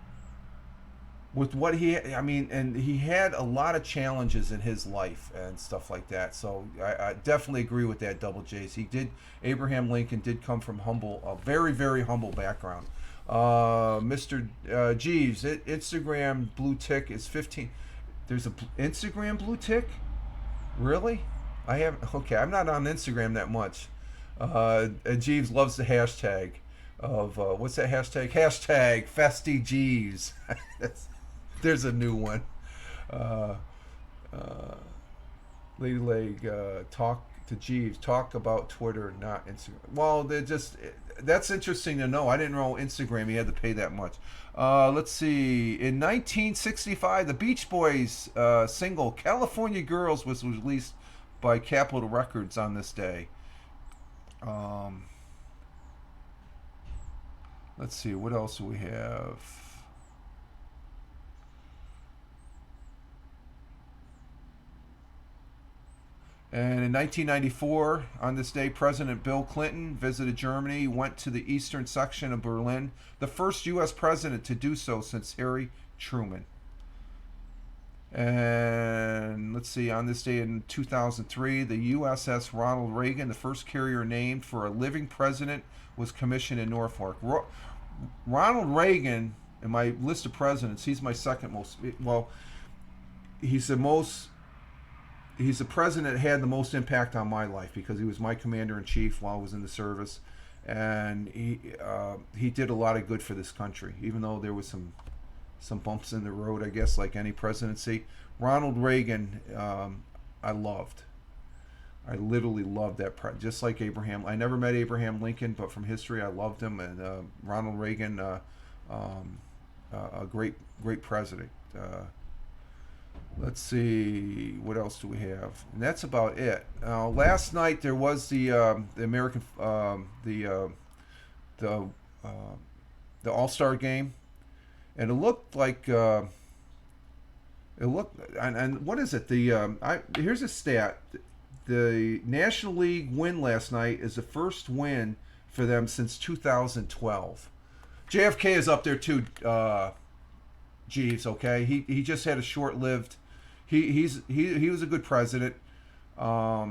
With what and he had a lot of challenges in his life and stuff like that. So I definitely agree with that, Double J's. Abraham Lincoln did come from a very, very humble background. Mr. Jeeves, Instagram blue tick is 15. There's a Instagram blue tick? Really? Okay, I'm not on Instagram that much. Jeeves loves the hashtag of, what's that hashtag? Hashtag Festy Jeeves. There's a new one. Lady Leg, talk to Jeeves. Talk about Twitter, not Instagram. Well, that's interesting to know. I didn't know Instagram, you had to pay that much. Let's see. In 1965, the Beach Boys single California Girls was released by Capitol Records on this day. Let's see. What else do we have? And in 1994, on this day, President Bill Clinton visited Germany, went to the eastern section of Berlin, the first U.S. president to do so since Harry Truman. And let's see, on this day in 2003, the USS Ronald Reagan, the first carrier named for a living president, was commissioned in Norfolk. Ronald Reagan, in my list of presidents, he's my second most, well, he's the president that had the most impact on my life because he was my commander-in-chief while I was in the service, and he did a lot of good for this country, even though there was some bumps in the road, I guess, like any presidency. Ronald Reagan, I loved. I literally loved that, just like Abraham. I never met Abraham Lincoln, but from history, I loved him, and Ronald Reagan, a great president. Let's see, what else do we have? And that's about it. Last night there was the American the All-Star game, and it looked like It looked, and what is it? Here's a stat. The National League win last night is the first win for them since 2012. JFK is up there too, Jeeves. Okay, he just had a short-lived. He was a good president. I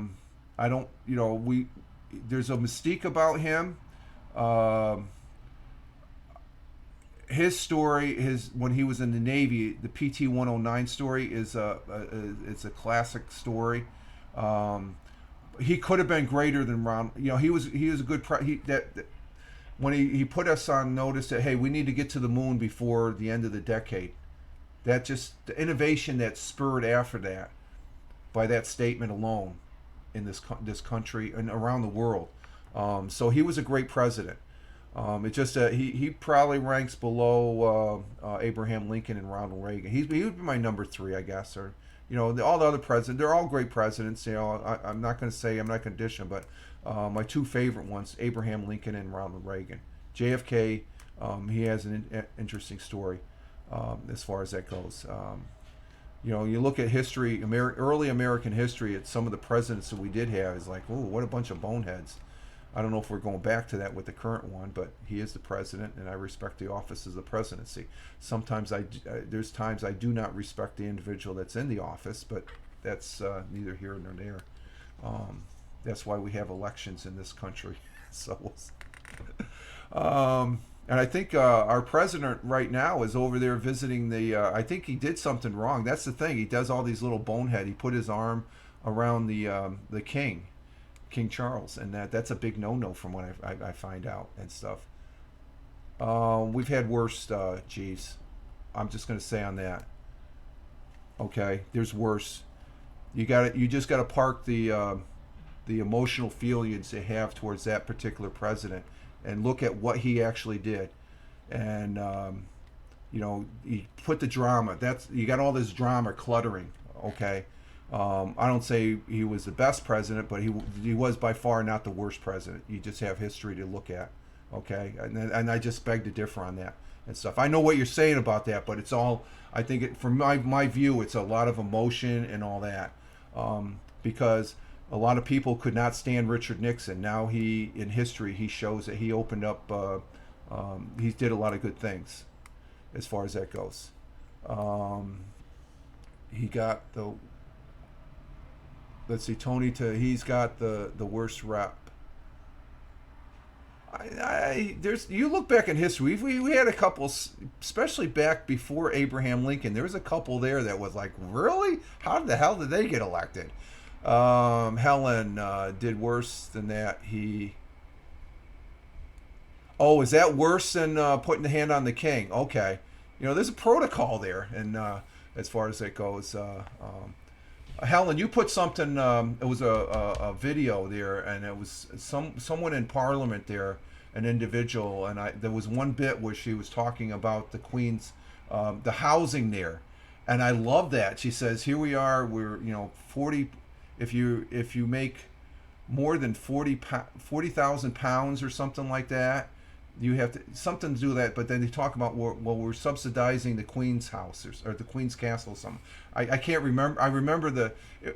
don't, there's a mystique about him. His story, when he was in the Navy, the PT 109 story is it's a classic story. He could have been greater than Ron. He was a good when he put us on notice that, hey, we need to get to the moon before the end of the decade. That just the innovation that spurred after that by that statement alone in this country and around the world. So he was a great president. It's just he probably ranks below Abraham Lincoln and Ronald Reagan. He would be my number 3, I guess. Or all the other presidents, they're all great presidents. I'm not going to say, I'm not going to dish them, but my 2 favorite ones, Abraham Lincoln and Ronald Reagan. JFK, he has an interesting story as far as that goes. You look at history, early American history, at some of the presidents that we did have, is like, oh, what a bunch of boneheads. I don't know if we're going back to that with the current one, but he is the president, and I respect the office of the presidency. Sometimes there's times I do not respect the individual that's in the office, but that's neither here nor there. That's why we have elections in this country. So, and I think our president right now is over there visiting I think he did something wrong. That's the thing. He does all these little bonehead. He put his arm around the king. King Charles, and that's a big no-no from what I find out and stuff. We've had worse, Jeeves. I'm just going to say on that. Okay, there's worse. You just got to park the emotional feelings you have towards that particular president and look at what he actually did. And you put the drama. You got all this drama cluttering. Okay. I don't say he was the best president, but he was by far not the worst president. You just have history to look at, okay? And I just beg to differ on that and stuff. I know what you're saying about that, but it's all, I think, from my view, it's a lot of emotion and all that, because a lot of people could not stand Richard Nixon. Now in history, he shows that he opened up, he did a lot of good things as far as that goes. He got let's see, he's got the worst rep. You look back in history, we had a couple, especially back before Abraham Lincoln. There was a couple there that was like, really? How the hell did they get elected? Helen did worse than that. Is that worse than putting the hand on the king? Okay, there's a protocol there, and as far as that goes. Helen, you put something. It was a video there, and it was someone in Parliament there, an individual, and there was one bit where she was talking about the Queen's, the housing there, and I love that. She says, "Here we are. We're 40. If you make more than 40,000 pounds or something like that, you have to something to do that." But then they talk about we're subsidizing the Queen's house or the Queen's castle or something. I can't remember. I remember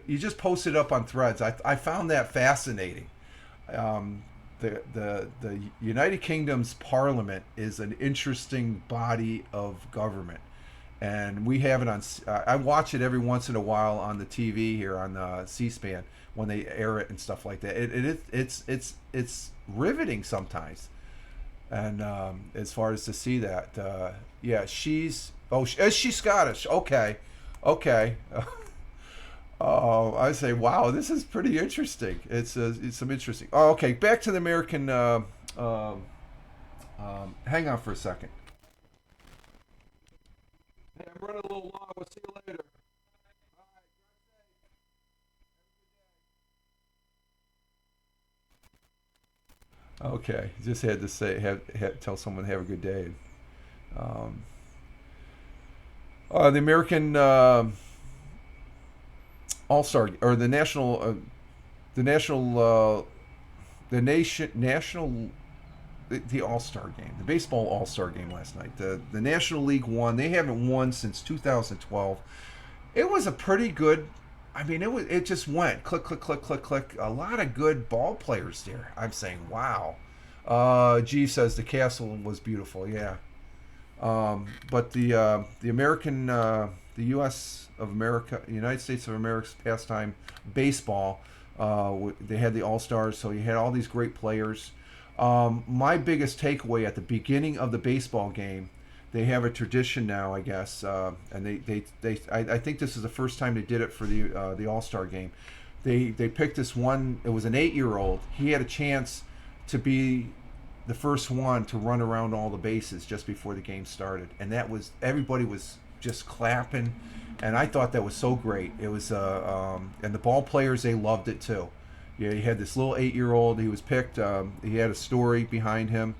you just posted up on Threads. I found that fascinating. The United Kingdom's Parliament is an interesting body of government, and we have it on. I watch it every once in a while on the TV here on C-SPAN when they air it and stuff like that. It's riveting sometimes. And as far as to see that, yeah, is she Scottish? Okay. I say, wow, this is pretty interesting. It's some interesting. Oh, okay, back to the American. Hang on for a second. Hey, I'm running a little long. We'll see you later. Okay, just had to say, tell someone have a good day. Um, the American All Star or the national the All Star game, the baseball All Star game last night. The National League won. They haven't won since 2012. It was a pretty good. I mean, it just went click, click, click, click, click. A lot of good ball players there. I'm saying, wow. G says the castle was beautiful. Yeah. But the American, the U.S. of America, United States of America's pastime, baseball. They had the All Stars, so you had all these great players. My biggest takeaway at the beginning of the baseball game, they have a tradition now, I guess, and I think this is the first time they did it for the All Star game. They picked this one. It was an 8-year-old. He had a chance to be the first one to run around all the bases just before the game started, and that was everybody was just clapping, and I thought that was so great. It was and the ball players, they loved it too. Yeah, he had this little 8-year-old. He was picked. He had a story behind him,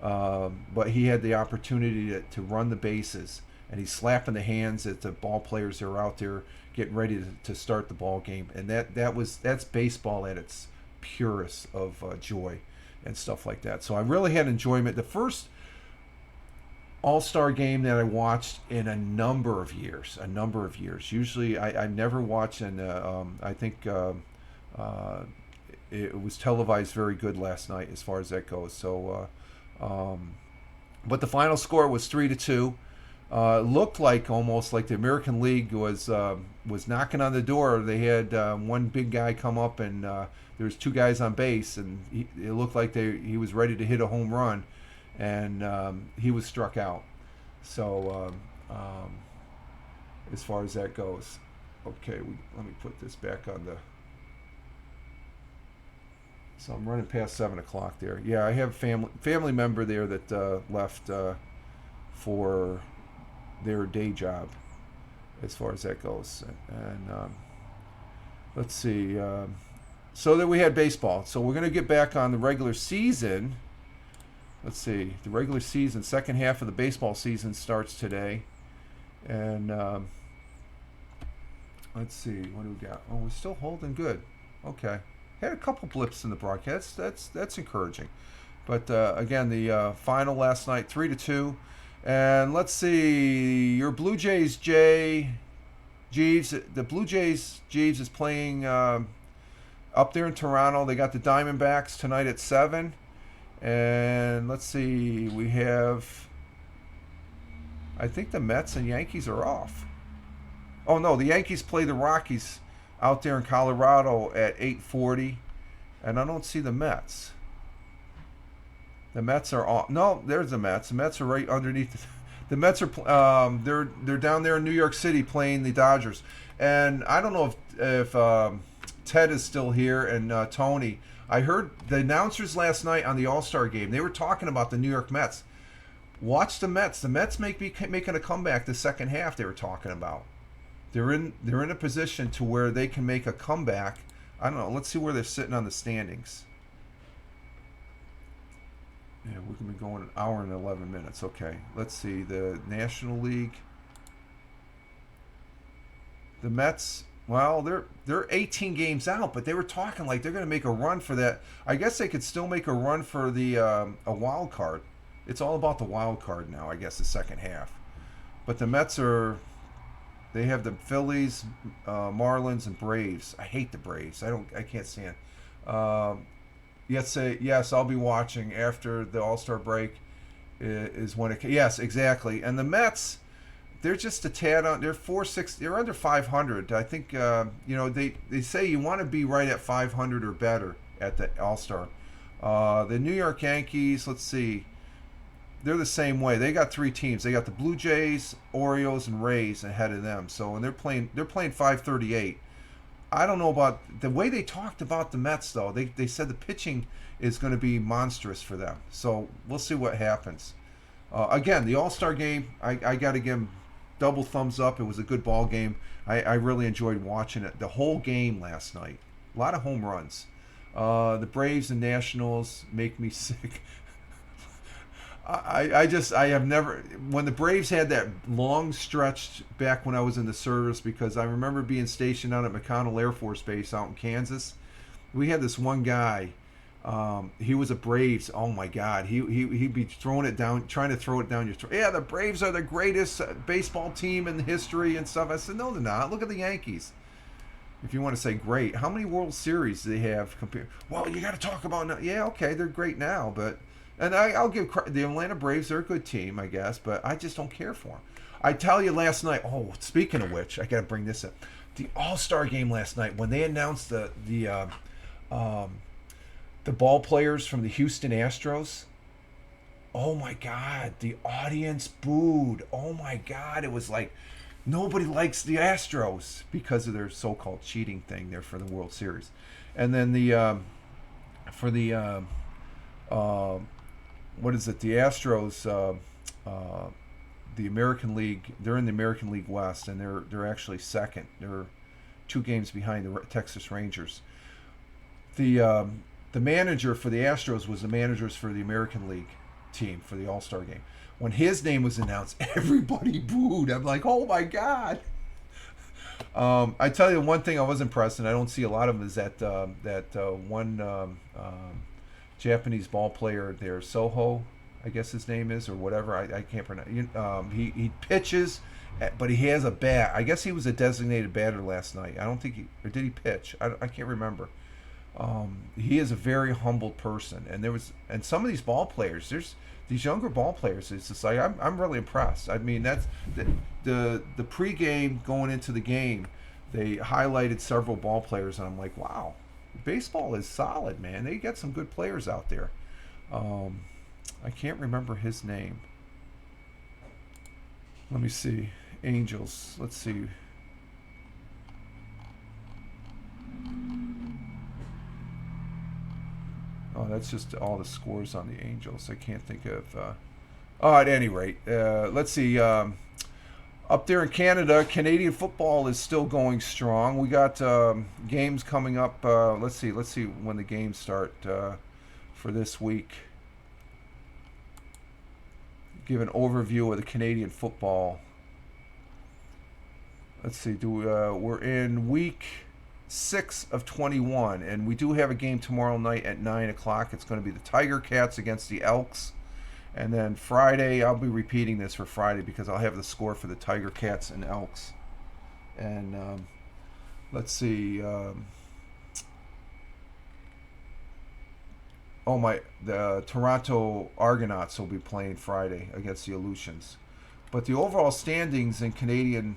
but he had the opportunity to run the bases, and he's slapping the hands at the ball players that are out there getting ready to start the ball game, and that's baseball at its purest of joy and stuff like that. So I really had enjoyment. The first All-Star game that I watched in a number of years. Usually I never watch, and I think it was televised very good last night as far as that goes. So, but the final score was 3-2. Looked like almost like the American League was knocking on the door. They had one big guy come up, and there was two guys on base, and it looked like he was ready to hit a home run, and he was struck out. So as far as that goes, okay, let me put this back on the. So I'm running past 7 o'clock there. Yeah, I have a family member there that left for their day job, as far as that goes. And let's see. So that we had baseball. So we're going to get back on the regular season. Let's see. The regular season, second half of the baseball season starts today. And let's see. What do we got? Oh, we're still holding good. Okay. Had a couple blips in the broadcast. That's encouraging. But again, the final last night, 3-2. And let's see. Your Blue Jays, Jeeves. The Blue Jays, Jeeves is playing up there in Toronto. They got the Diamondbacks tonight at 7. And let's see, we have, I think the Mets and Yankees are off. Oh no, the Yankees play the Rockies out there in Colorado at 8:40, and I don't see the Mets. The Mets are off. No, there's the Mets. The Mets are right underneath. The Mets are they're down there in New York City playing the Dodgers, and I don't know if Ted is still here and Tony. I heard the announcers last night on the All-Star game. They were talking about the New York Mets. Watch the Mets. The Mets may be making a comeback the second half. They were talking about. They're in a position to where they can make a comeback. I don't know. Let's see where they're sitting on the standings. Yeah, we're gonna be going an hour and 11 minutes. Okay. Let's see the National League. The Mets. Well, they're 18 games out, but they were talking like they're going to make a run for that. I guess they could still make a run for the a wild card. It's all about the wild card now, I guess, the second half. But the Mets they have the Phillies, Marlins, and Braves. I hate the Braves. I can't stand. Yes, I'll be watching after the All-Star break is when it. Yes, exactly. And the Mets. They're just a tad on. They're 4-6. They're under 500. I think they say you want to be right at 500 or better at the All-Star. The New York Yankees. Let's see. They're the same way. They got 3 teams. They got the Blue Jays, Orioles, and Rays ahead of them. So and they're playing 538. I don't know about the way they talked about the Mets though. They said the pitching is going to be monstrous for them. So we'll see what happens. Again, the All-Star game. I got to give them double thumbs up. It was a good ball game. I really enjoyed watching it. The whole game last night. A lot of home runs. The Braves and Nationals make me sick. I have never, when the Braves had that long stretch back when I was in the service, because I remember being stationed out at McConnell Air Force Base out in Kansas. We had this one guy. He was a Braves. Oh my God, he'd be throwing it down, trying to throw it down your throat. Yeah, the Braves are the greatest baseball team in history and stuff. I said, no, they're not. Look at the Yankees. If you want to say great, how many World Series do they have compared? Well, you got to talk about now. Yeah, okay, they're great now, but I'll give the Atlanta Braves. They're a good team, I guess, but I just don't care for them. I tell you, last night. Oh, speaking of which, I got to bring this up. The All-Star game last night when they announced the ball players from the Houston Astros. Oh my God, the audience booed. Oh my God, it was like nobody likes the Astros because of their so-called cheating thing there for the World Series. And then for the what is it? The Astros, the American League. They're in the American League West, and they're actually second. They're 2 games behind the Texas Rangers. The manager for the Astros was the managers for the American League team for the All-Star game. When his name was announced, everybody booed. I'm like, oh my God. I tell you one thing I was impressed, and I don't see a lot of them, is that one Japanese ball player there, Soho, I guess his name is, or whatever. I can't pronounce. He pitches, but he has a bat. I guess he was a designated batter last night. I don't think or did he pitch? I can't remember. He is a very humble person, and some of these ball players, there's these younger ball players. It's just like I'm really impressed. I mean, that's the pregame going into the game. They highlighted several ball players, and I'm like, wow, baseball is solid, man. They got some good players out there. I can't remember his name. Let me see. Angels. Let's see. Oh, that's just all the scores on the Angels. I can't think of. Oh, at any rate, let's see. Up there in Canada, Canadian football is still going strong. We got games coming up. Let's see when the games start for this week. Give an overview of the Canadian football. Let's see. We're in week 6 of 21, and we do have a game tomorrow night at 9 o'clock. It's going to be the Tiger Cats against the Elks. And then Friday, I'll be repeating this for Friday because I'll have the score for the Tiger Cats and Elks. And let's see. The Toronto Argonauts will be playing Friday against the Aleutians. But the overall standings in Canadian,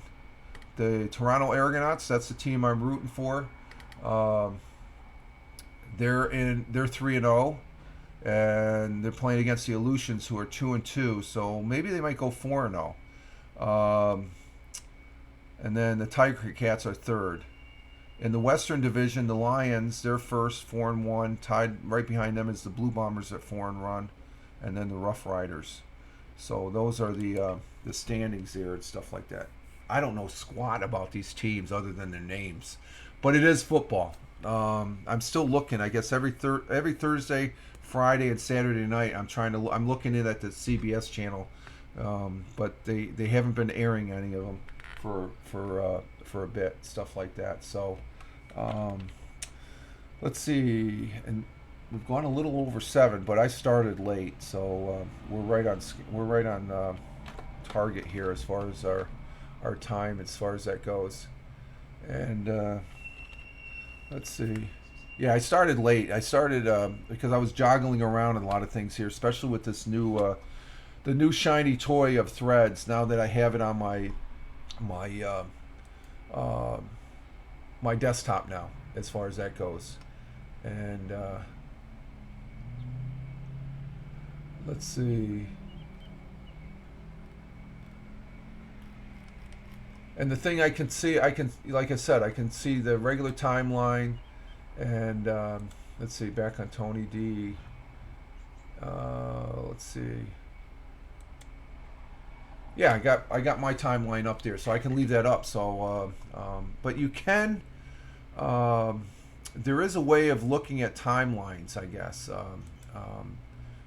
the Toronto Argonauts, that's the team I'm rooting for. They're 3-0. And they're playing against the Aleutians, who are 2-2. So maybe they might go 4-0. And then the Tiger Cats are third. In the Western Division, the Lions, they're first, 4-1. Tied right behind them is the Blue Bombers at 4-1, and then the Rough Riders. So those are the standings there and stuff like that. I don't know squat about these teams other than their names, but it is football. I'm still looking. I guess every Thursday, Friday, and Saturday night, I'm looking in at the CBS channel, but they haven't been airing any of them for a bit, stuff like that. So let's see, and we've gone a little over 7, but I started late, so we're right on target here as far as our time, as far as that goes. And let's see. Yeah, I started late. I started because I was joggling around in a lot of things here, especially with this the new shiny toy of Threads. Now that I have it on my desktop now, as far as that goes. And let's see. And the thing I can see, like I said, I can see the regular timeline. And let's see, back on Tony D. Let's see. Yeah, I got my timeline up there, so I can leave that up. So, but you can. There is a way of looking at timelines, I guess.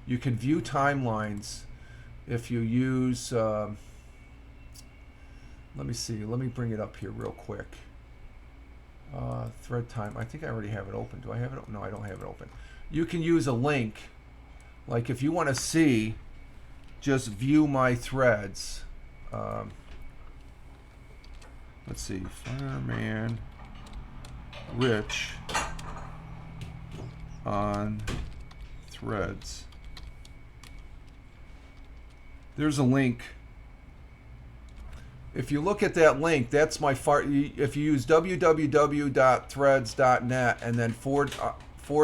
You can view timelines if you use. Let me see. Let me bring it up here real quick. Thread time. I think I already have it open. Do I have it open? No, I don't have it open. you can use a link. Like if you want to see, just view my threads. Let's see, Fireman Rich on threads. There's a link. If you look at that link, that's my if you use www.threads.net and then forward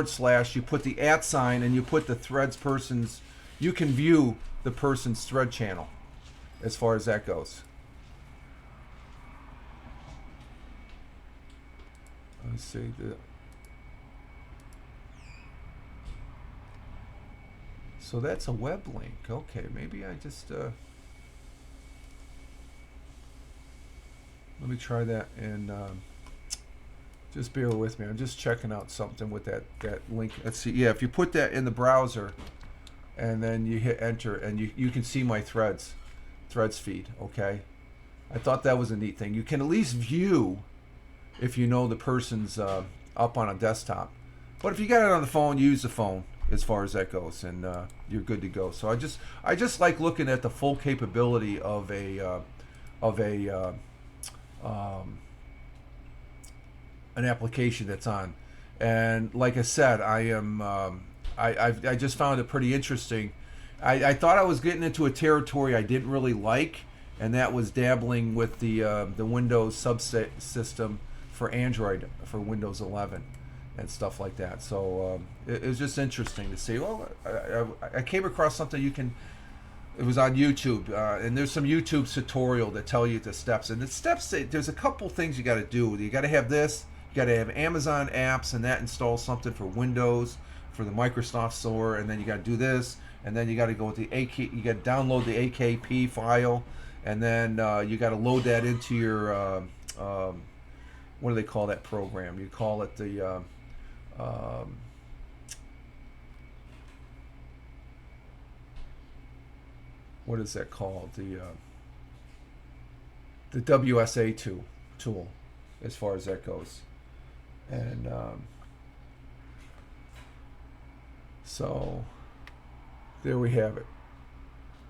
slash, you put the @ sign and you put the threads person's, you can view the person's thread channel as far as that goes. Let's see so that's a web link. Okay, maybe I just let me try that, and just bear with me. I'm just checking out something with that link. Let's see. Yeah, if you put that in the browser and then you hit enter, and you can see my threads feed. Okay, I thought that was a neat thing. You can at least view if you know the person's up on a desktop. But if you got it on the phone, use the phone as far as that goes, and you're good to go. So I just like looking at the full capability of an application that's on. And like I said, I just found it pretty interesting. I thought I was getting into a territory I didn't really like, and that was dabbling with the Windows subsystem for Android for Windows 11 and stuff like that. So it was just interesting to see. Well, I came across something it was on YouTube, and there's some YouTube tutorial that tell you the steps. And the steps, there's a couple things you got to do. You got to have this. You got to have Amazon apps, and that installs something for Windows, for the Microsoft Store, and then you got to do this, and then you got to go with the AK. You got to download the AKP file, and then you got to load that into your what do they call that program? You call it the what is that called? The WSA tool, as far as that goes. And so there we have it.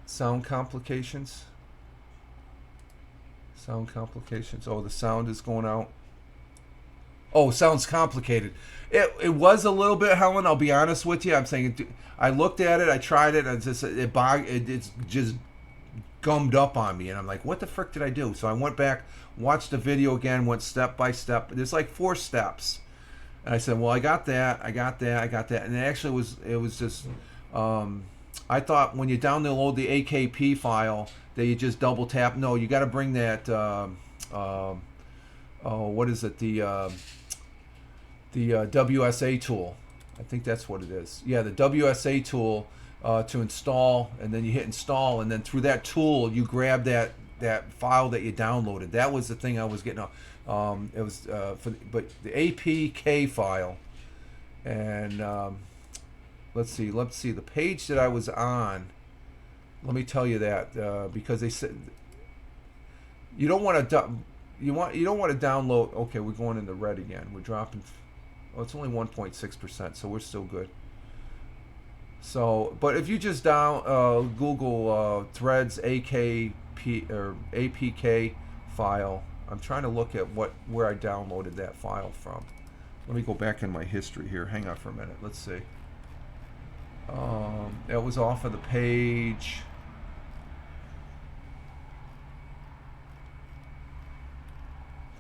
Sound complications. Oh, the sound is going out. Oh, sounds complicated. It was a little bit, Helen. I'll be honest with you. I'm saying, I looked at it, I tried it, and it's just gummed up on me, and I'm like, what the frick did I do? So I went back, watched the video again, went step by step. There's like 4 steps, and I said, well, I got that, and it was just. I thought when you download the AKP file that you just double tap. No, you got to bring that. What is it? The WSA tool. I think that's what it is. Yeah, the WSA tool to install, and then you hit install, and then through that tool you grab that file that you downloaded. That was the thing I was getting. It was but the APK file, and let's see the page that I was on. Let me tell you that because they said you don't want to. You don't want to download. Okay, we're going in the red again. We're dropping. Oh, it's only 1.6%, so we're still good. So, but if you just Google Threads AKP or APK file, I'm trying to look at where I downloaded that file from. Let me go back in my history here. Hang on for a minute. Let's see. It was off of the page.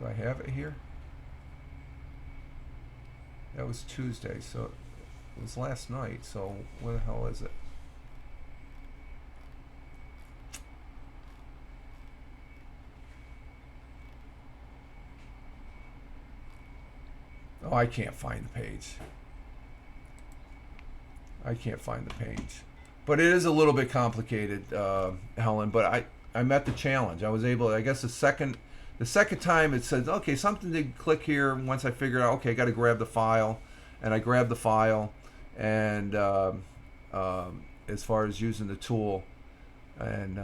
Do I have it here? That was Tuesday, so it was last night. So where the hell is it? Oh, I can't find the page. But it is a little bit complicated, Helen. But I met the challenge. I was able. I guess the second time it said, okay, something to click here. Once I figured out, okay, I got to grab the file, and I grabbed the file, and as far as using the tool, and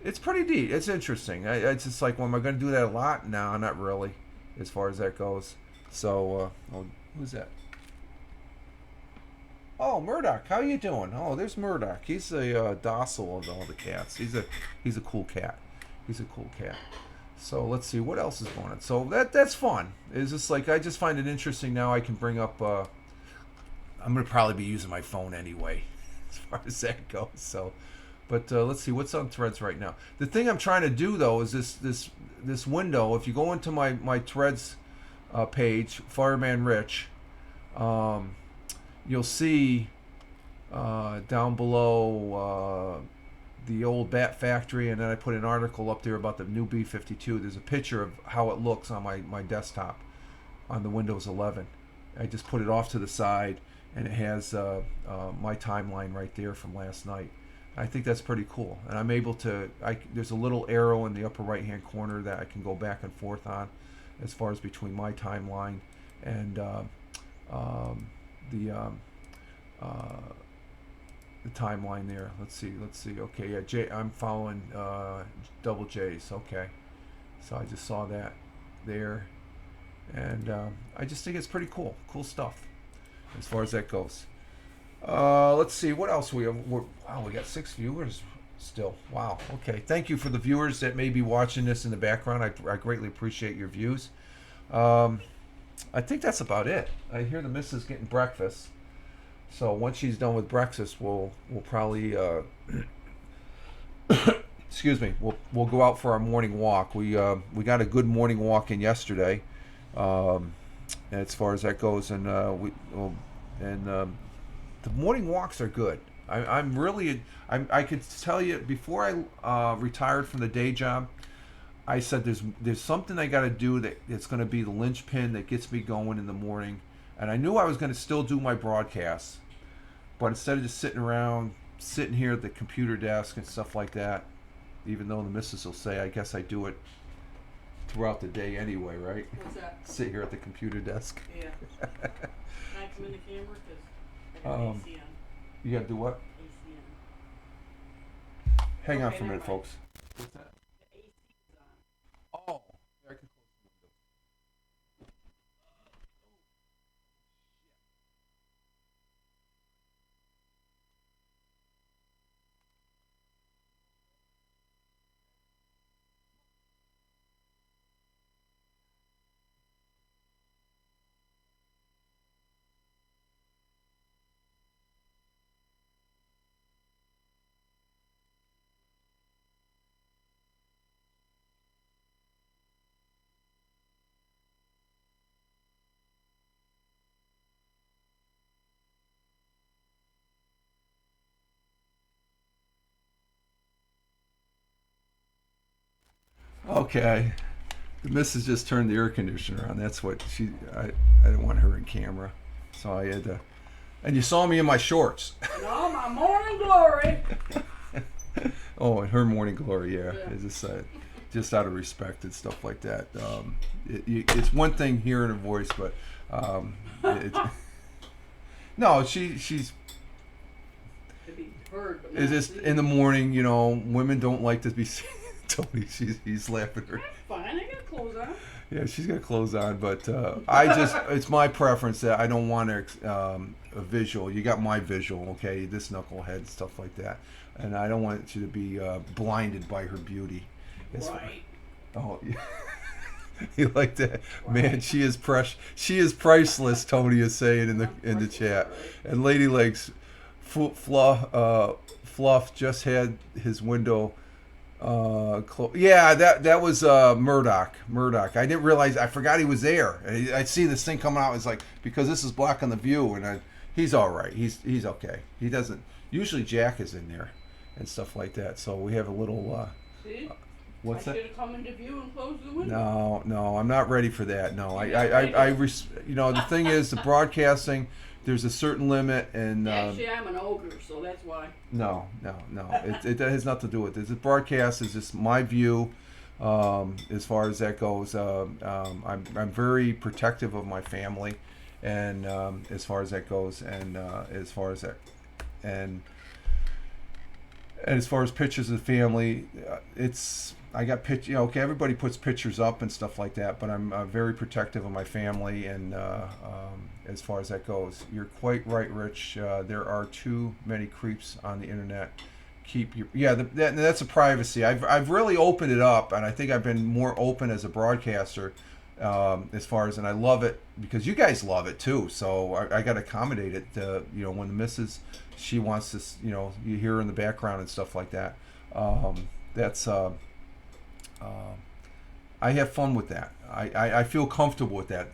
it's pretty neat. It's interesting. It's just like, well, am I going to do that a lot? No, not really, as far as that goes. So, who's that? Oh, Murdoch, how you doing? Oh, there's Murdoch. He's the docile of all the cats. He's a cool cat. He's a cool cat. So let's see what else is going on. So that's fun. It's just like I just find it interesting now. I can bring up. I'm gonna probably be using my phone anyway, as far as that goes. So, but let's see what's on Threads right now. The thing I'm trying to do though is this window. If you go into my Threads page, Fireman Rich, you'll see down below the old Bat Factory, and then I put an article up there about the new B-52. There's a picture of how it looks on my desktop on the Windows 11. I just put it off to the side, and it has my timeline right there from last night. I think that's pretty cool, and I'm able to. There's a little arrow in the upper right-hand corner that I can go back and forth on, as far as between my timeline and the timeline there. Let's see. Okay, yeah, I'm following double J's. Okay, so I just saw that there, and I just think it's pretty cool stuff as far as that goes. Let's see what else we have. Wow, we got 6 viewers still. Wow. Okay, thank you for the viewers that may be watching this in the background. I greatly appreciate your views. I think that's about it. I hear the missus getting breakfast. So once she's done with breakfast, we'll probably excuse me. We'll go out for our morning walk. We got a good morning walk in yesterday, as far as that goes, and the morning walks are good. I could tell you before I retired from the day job, I said there's something I got to do that's going to be the linchpin that gets me going in the morning. And I knew I was going to still do my broadcasts, but instead of just sitting here at the computer desk and stuff like that, even though the missus will say, I guess I do it throughout the day anyway, right? What's that? Sit here at the computer desk. Yeah. Can I come in the camera? Because I got AC on. You got to do what? AC on. Hang on Okay, for a minute, never mind. folks. What's that? The AC is on. Oh, I can close the window. Okay. The missus just turned the air conditioner on. That's what I didn't want her in camera. So I had to. And you saw me in my shorts. No, my morning glory. Oh, and her morning glory, yeah. Yeah. It's just out of respect and stuff like that. It's one thing hearing her voice, but no, she's. To be heard, but It's not just seen. in the morning, women don't like to be seen. Tony, he's laughing at her. Fine, I got clothes on. Yeah, she's got clothes on, but it's my preference that I don't want a visual. You got my visual, okay? This knucklehead, stuff like that. And I don't want you to be blinded by her beauty. Right. Oh, yeah. You like that? Man, she is priceless, Tony is saying in the chat. And Lady Legs Fluff just had his window yeah, that was Murdoch. I didn't realize. I forgot he was there. I see this thing coming out. It's like because this is blocking the view, and he's all right. He's okay. He doesn't. Usually Jack is in there, and stuff like that. So we have a little. See? What's I that? should have come into view and closed the window. No, I'm not ready for that. No, the thing is the broadcasting. There's a certain limit, and Actually, I'm an ogre, so that's why. No. It has nothing to do with this. The broadcast is just my view, as far as that goes. I'm very protective of my family, and as far as that goes, and as far as that, and as far as pictures of the family, I got okay, everybody puts pictures up and stuff like that, but I'm very protective of my family, and as far as that goes, you're quite right, Rich. There are too many creeps on the internet. Keep your that's a privacy. I've really opened it up, and I think I've been more open as a broadcaster, as far as, and I love it because you guys love it too. So I got to accommodate it. When the missus, she wants to, you hear her in the background and stuff like that. That's I have fun with that. I feel comfortable with that.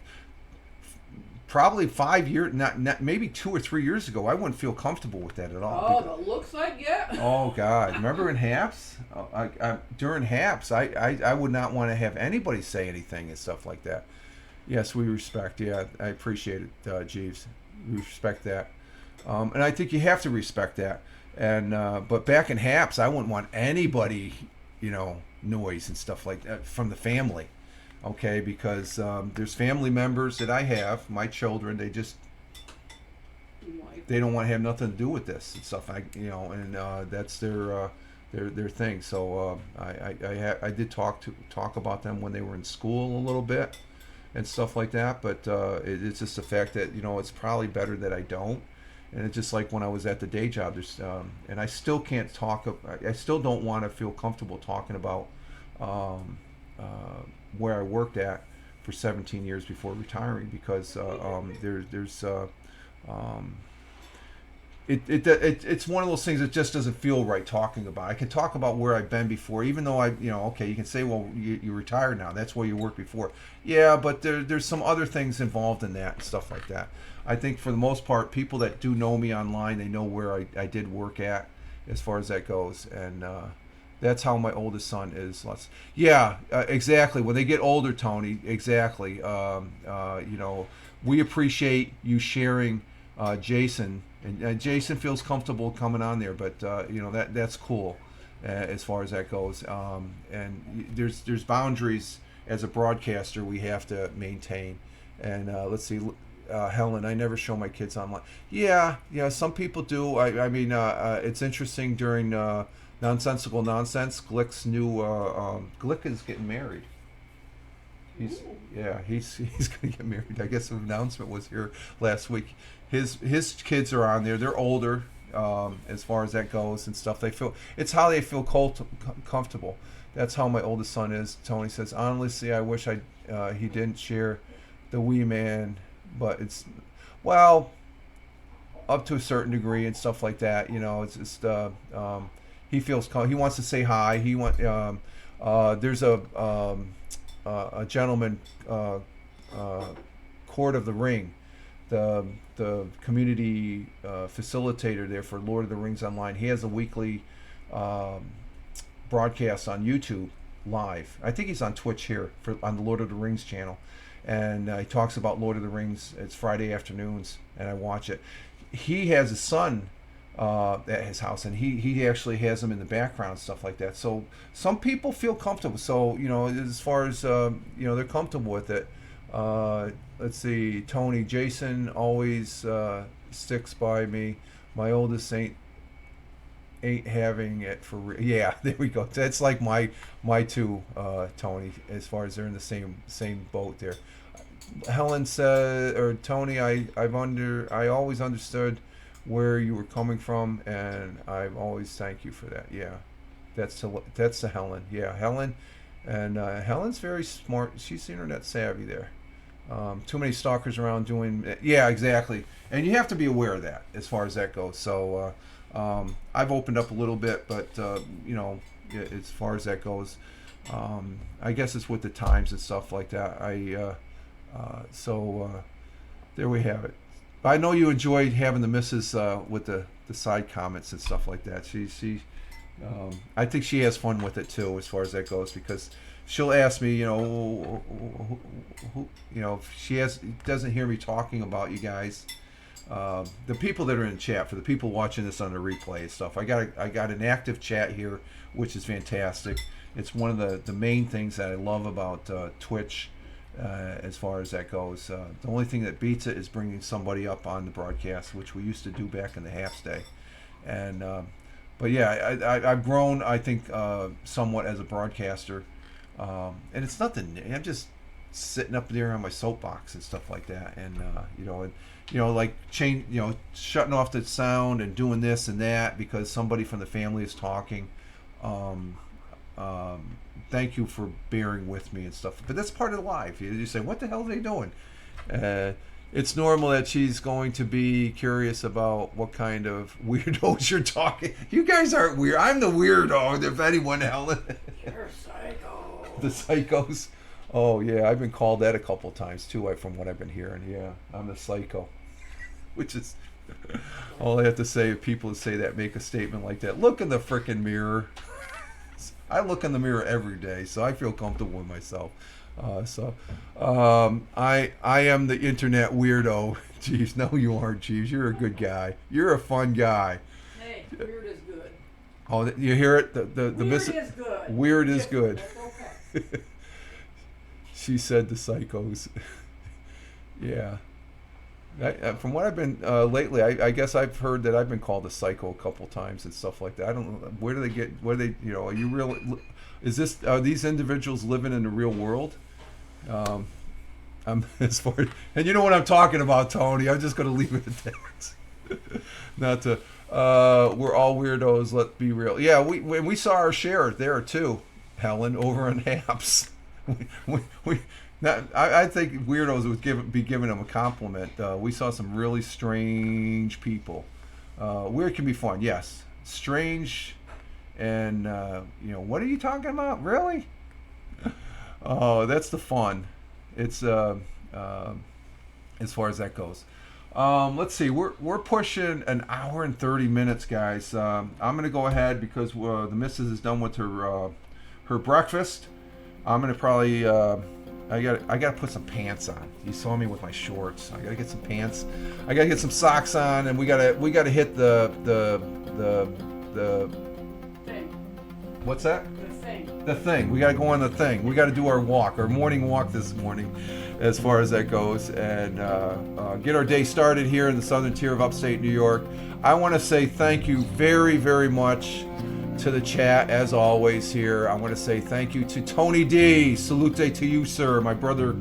Probably 5 years, not maybe 2 or 3 years ago, I wouldn't feel comfortable with that at all. Oh, the looks I get. Oh God! Remember in Haps? During Haps, I would not want to have anybody say anything and stuff like that. Yes, we respect. Yeah, I appreciate it, Jeeves. We respect that, and I think you have to respect that. And but back in Haps, I wouldn't want anybody, noise and stuff like that from the family. Okay, because there's family members that I have, my children. They don't want to have nothing to do with this and stuff. And that's their thing. So I did talk about them when they were in school a little bit and stuff like that. But it's just the fact that it's probably better that I don't. And it's just like when I was at the day job. There's and I still can't talk. I still don't want to feel comfortable talking about where I worked at for 17 years before retiring, because it's one of those things that just doesn't feel right talking about. I can talk about where I've been before, even though okay, you can say, well, you retired now. That's where you worked before. Yeah, but there's some other things involved in that and stuff like that. I think for the most part, people that do know me online, they know where I did work at as far as that goes. And that's how my oldest son is. Exactly. When they get older, Tony, exactly. We appreciate you sharing, Jason, and Jason feels comfortable coming on there. But that's cool as far as that goes. And there's boundaries as a broadcaster we have to maintain. And let's see. Helen, I never show my kids online. Yeah, some people do. I mean, it's interesting during Nonsensical Nonsense. Glick's new Glick is getting married. He's gonna get married. I guess the announcement was here last week. His kids are on there. They're older, as far as that goes and stuff. It's how they feel comfortable. That's how my oldest son is. Tony says, honestly, I wish he didn't share the wee man, but it's up to a certain degree and stuff like that. It's just he feels he wants to say hi. There's a gentleman, Court of the Ring, the community facilitator there for Lord of the Rings Online. He has a weekly broadcast on YouTube live. I think he's on Twitch here on the Lord of the Rings channel, and he talks about Lord of the Rings. It's Friday afternoons, and I watch it. He has a son at his house, and he actually has them in the background and stuff like that. So some people feel comfortable. So as far as they're comfortable with it. Let's see, Tony, Jason always sticks by me. My oldest ain't having it for real. Yeah, there we go. That's like my two, Tony, as far as they're in the same boat there. Helen said, or Tony, I always understood where you were coming from, and I always thank you for that. Yeah, that's to Helen. Yeah, Helen, and Helen's very smart. She's internet savvy there. Too many stalkers around doing. Yeah, exactly. And you have to be aware of that as far as that goes. So I've opened up a little bit, but as far as that goes, I guess it's with the times and stuff like that. There we have it. But I know you enjoyed having the missus with the side comments and stuff like that. She I think she has fun with it too, as far as that goes, because she'll ask me, if she doesn't hear me talking about you guys, the people that are in chat, for the people watching this on the replay and stuff. I got an active chat here, which is fantastic. It's one of the main things that I love about Twitch. As far as that goes, the only thing that beats it is bringing somebody up on the broadcast, which we used to do back in the Haps day. And But yeah, I've grown, I think, somewhat as a broadcaster, and it's nothing. I'm just sitting up there on my soapbox and stuff like that, and like shutting off the sound and doing this and that because somebody from the family is talking. Thank you for bearing with me and stuff. But that's part of life. You say, what the hell are they doing? It's normal that she's going to be curious about what kind of weirdos you're talking. You guys aren't weird. I'm the weirdo, if anyone, Helen. You're psycho. The psychos. Oh, yeah. I've been called that a couple times, too, from what I've been hearing. Yeah, I'm the psycho. Which is all I have to say if people say that, make a statement like that. Look in the frickin' mirror. I look in the mirror every day, so I feel comfortable with myself. I am the internet weirdo. Jeeves, no, you aren't, Jeeves. You're a good guy. You're a fun guy. Hey, weird is good. Oh, you hear it? The Weird is good. Weird is good. That's okay. She said the psychos. Yeah. From what I've been lately, I guess I've heard that I've been called a psycho a couple times and stuff like that. I don't know, where do they get? Where they? Are you real? Are these individuals living in the real world? I'm as far and you know what I'm talking about, Tony. I'm just going to leave it at that. Not to. We're all weirdos. Let's be real. Yeah, we saw our share there too, Helen, over on Haps. I think weirdos would be giving them a compliment. We saw some really strange people. Weird can be fun, yes. Strange, and what are you talking about? Really? Oh, that's the fun. It's as far as that goes. Let's see. We're pushing an hour and 30 minutes, guys. I'm gonna go ahead because the missus is done with her breakfast. I'm gonna probably. I gotta put some pants on. You saw me with my shorts. I gotta get some pants. I gotta get some socks on, and we gotta hit the Thing. what's that? The thing. The thing. We gotta go on the thing. We gotta do our walk, our morning walk this morning, as far as that goes, and get our day started here in the southern tier of upstate New York. I want to say thank you very, very much to the chat, as always here. I want to say thank you to Tony D. Salute to you, sir, my brother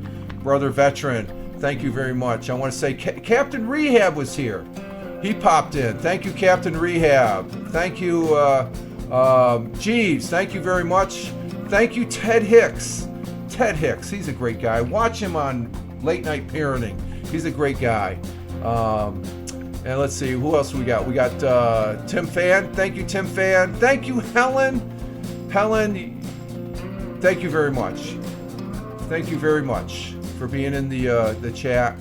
veteran. Thank you very much. I want to say Captain Rehab was here. He popped in. Thank you, Captain Rehab. Thank you, Jeeves. Thank you very much. Thank you, Ted Hicks. Ted Hicks, he's a great guy. Watch him on Late Night Parenting. He's a great guy. And let's see, who else we got? We got Tim Fan. Thank you, Tim Fan. Thank you, Helen. Helen, thank you very much. Thank you very much for being in the chat.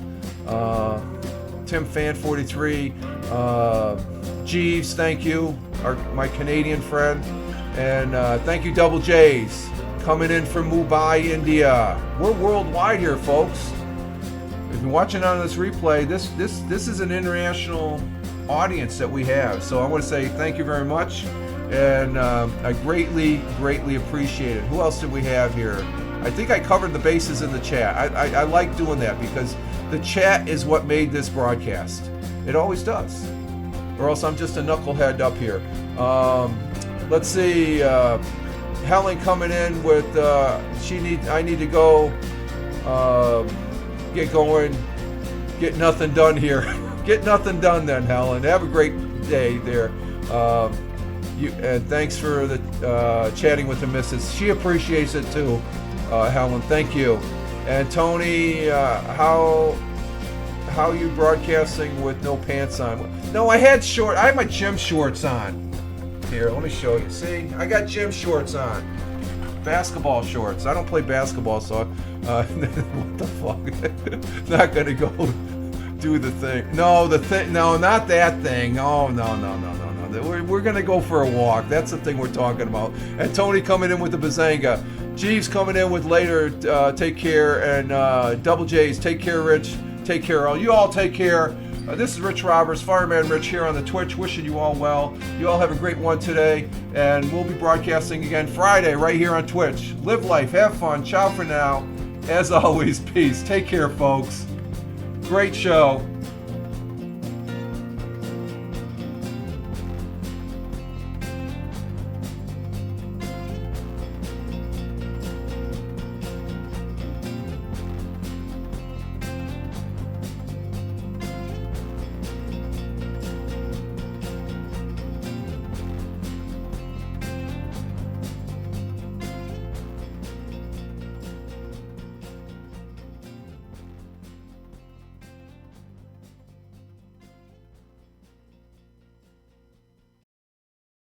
Tim Fan 43. Jeeves, thank you, my Canadian friend. And thank you, Double J's, coming in from Mumbai, India. We're worldwide here, folks. If you're watching on this replay, this is an international audience that we have. So I want to say thank you very much, and I greatly appreciate it. Who else did we have here? I think I covered the bases in the chat. I like doing that because the chat is what made this broadcast. It always does. Or else I'm just a knucklehead up here. Let's see. Helen coming in with I need to go. Get going, get nothing done here. Get nothing done then, Helen. Have a great day there. And thanks for the chatting with the missus. She appreciates it too, Helen. Thank you. And Tony, how you broadcasting with no pants on? No, I had my gym shorts on. Here, let me show you. See, I got gym shorts on. Basketball shorts. I don't play basketball, so what the fuck? Not gonna go do the thing. No, not that thing. Oh, no. We're gonna go for a walk. That's the thing we're talking about. And Tony coming in with the bazanga. Jeeves coming in with later. Take care. And Double J's. Take care, Rich. Take care, all. You all take care. This is Rich Roberts, Fireman Rich, here on the Twitch, wishing you all well. You all have a great one today, and we'll be broadcasting again Friday right here on Twitch. Live life, have fun, ciao for now. As always, peace. Take care, folks. Great show.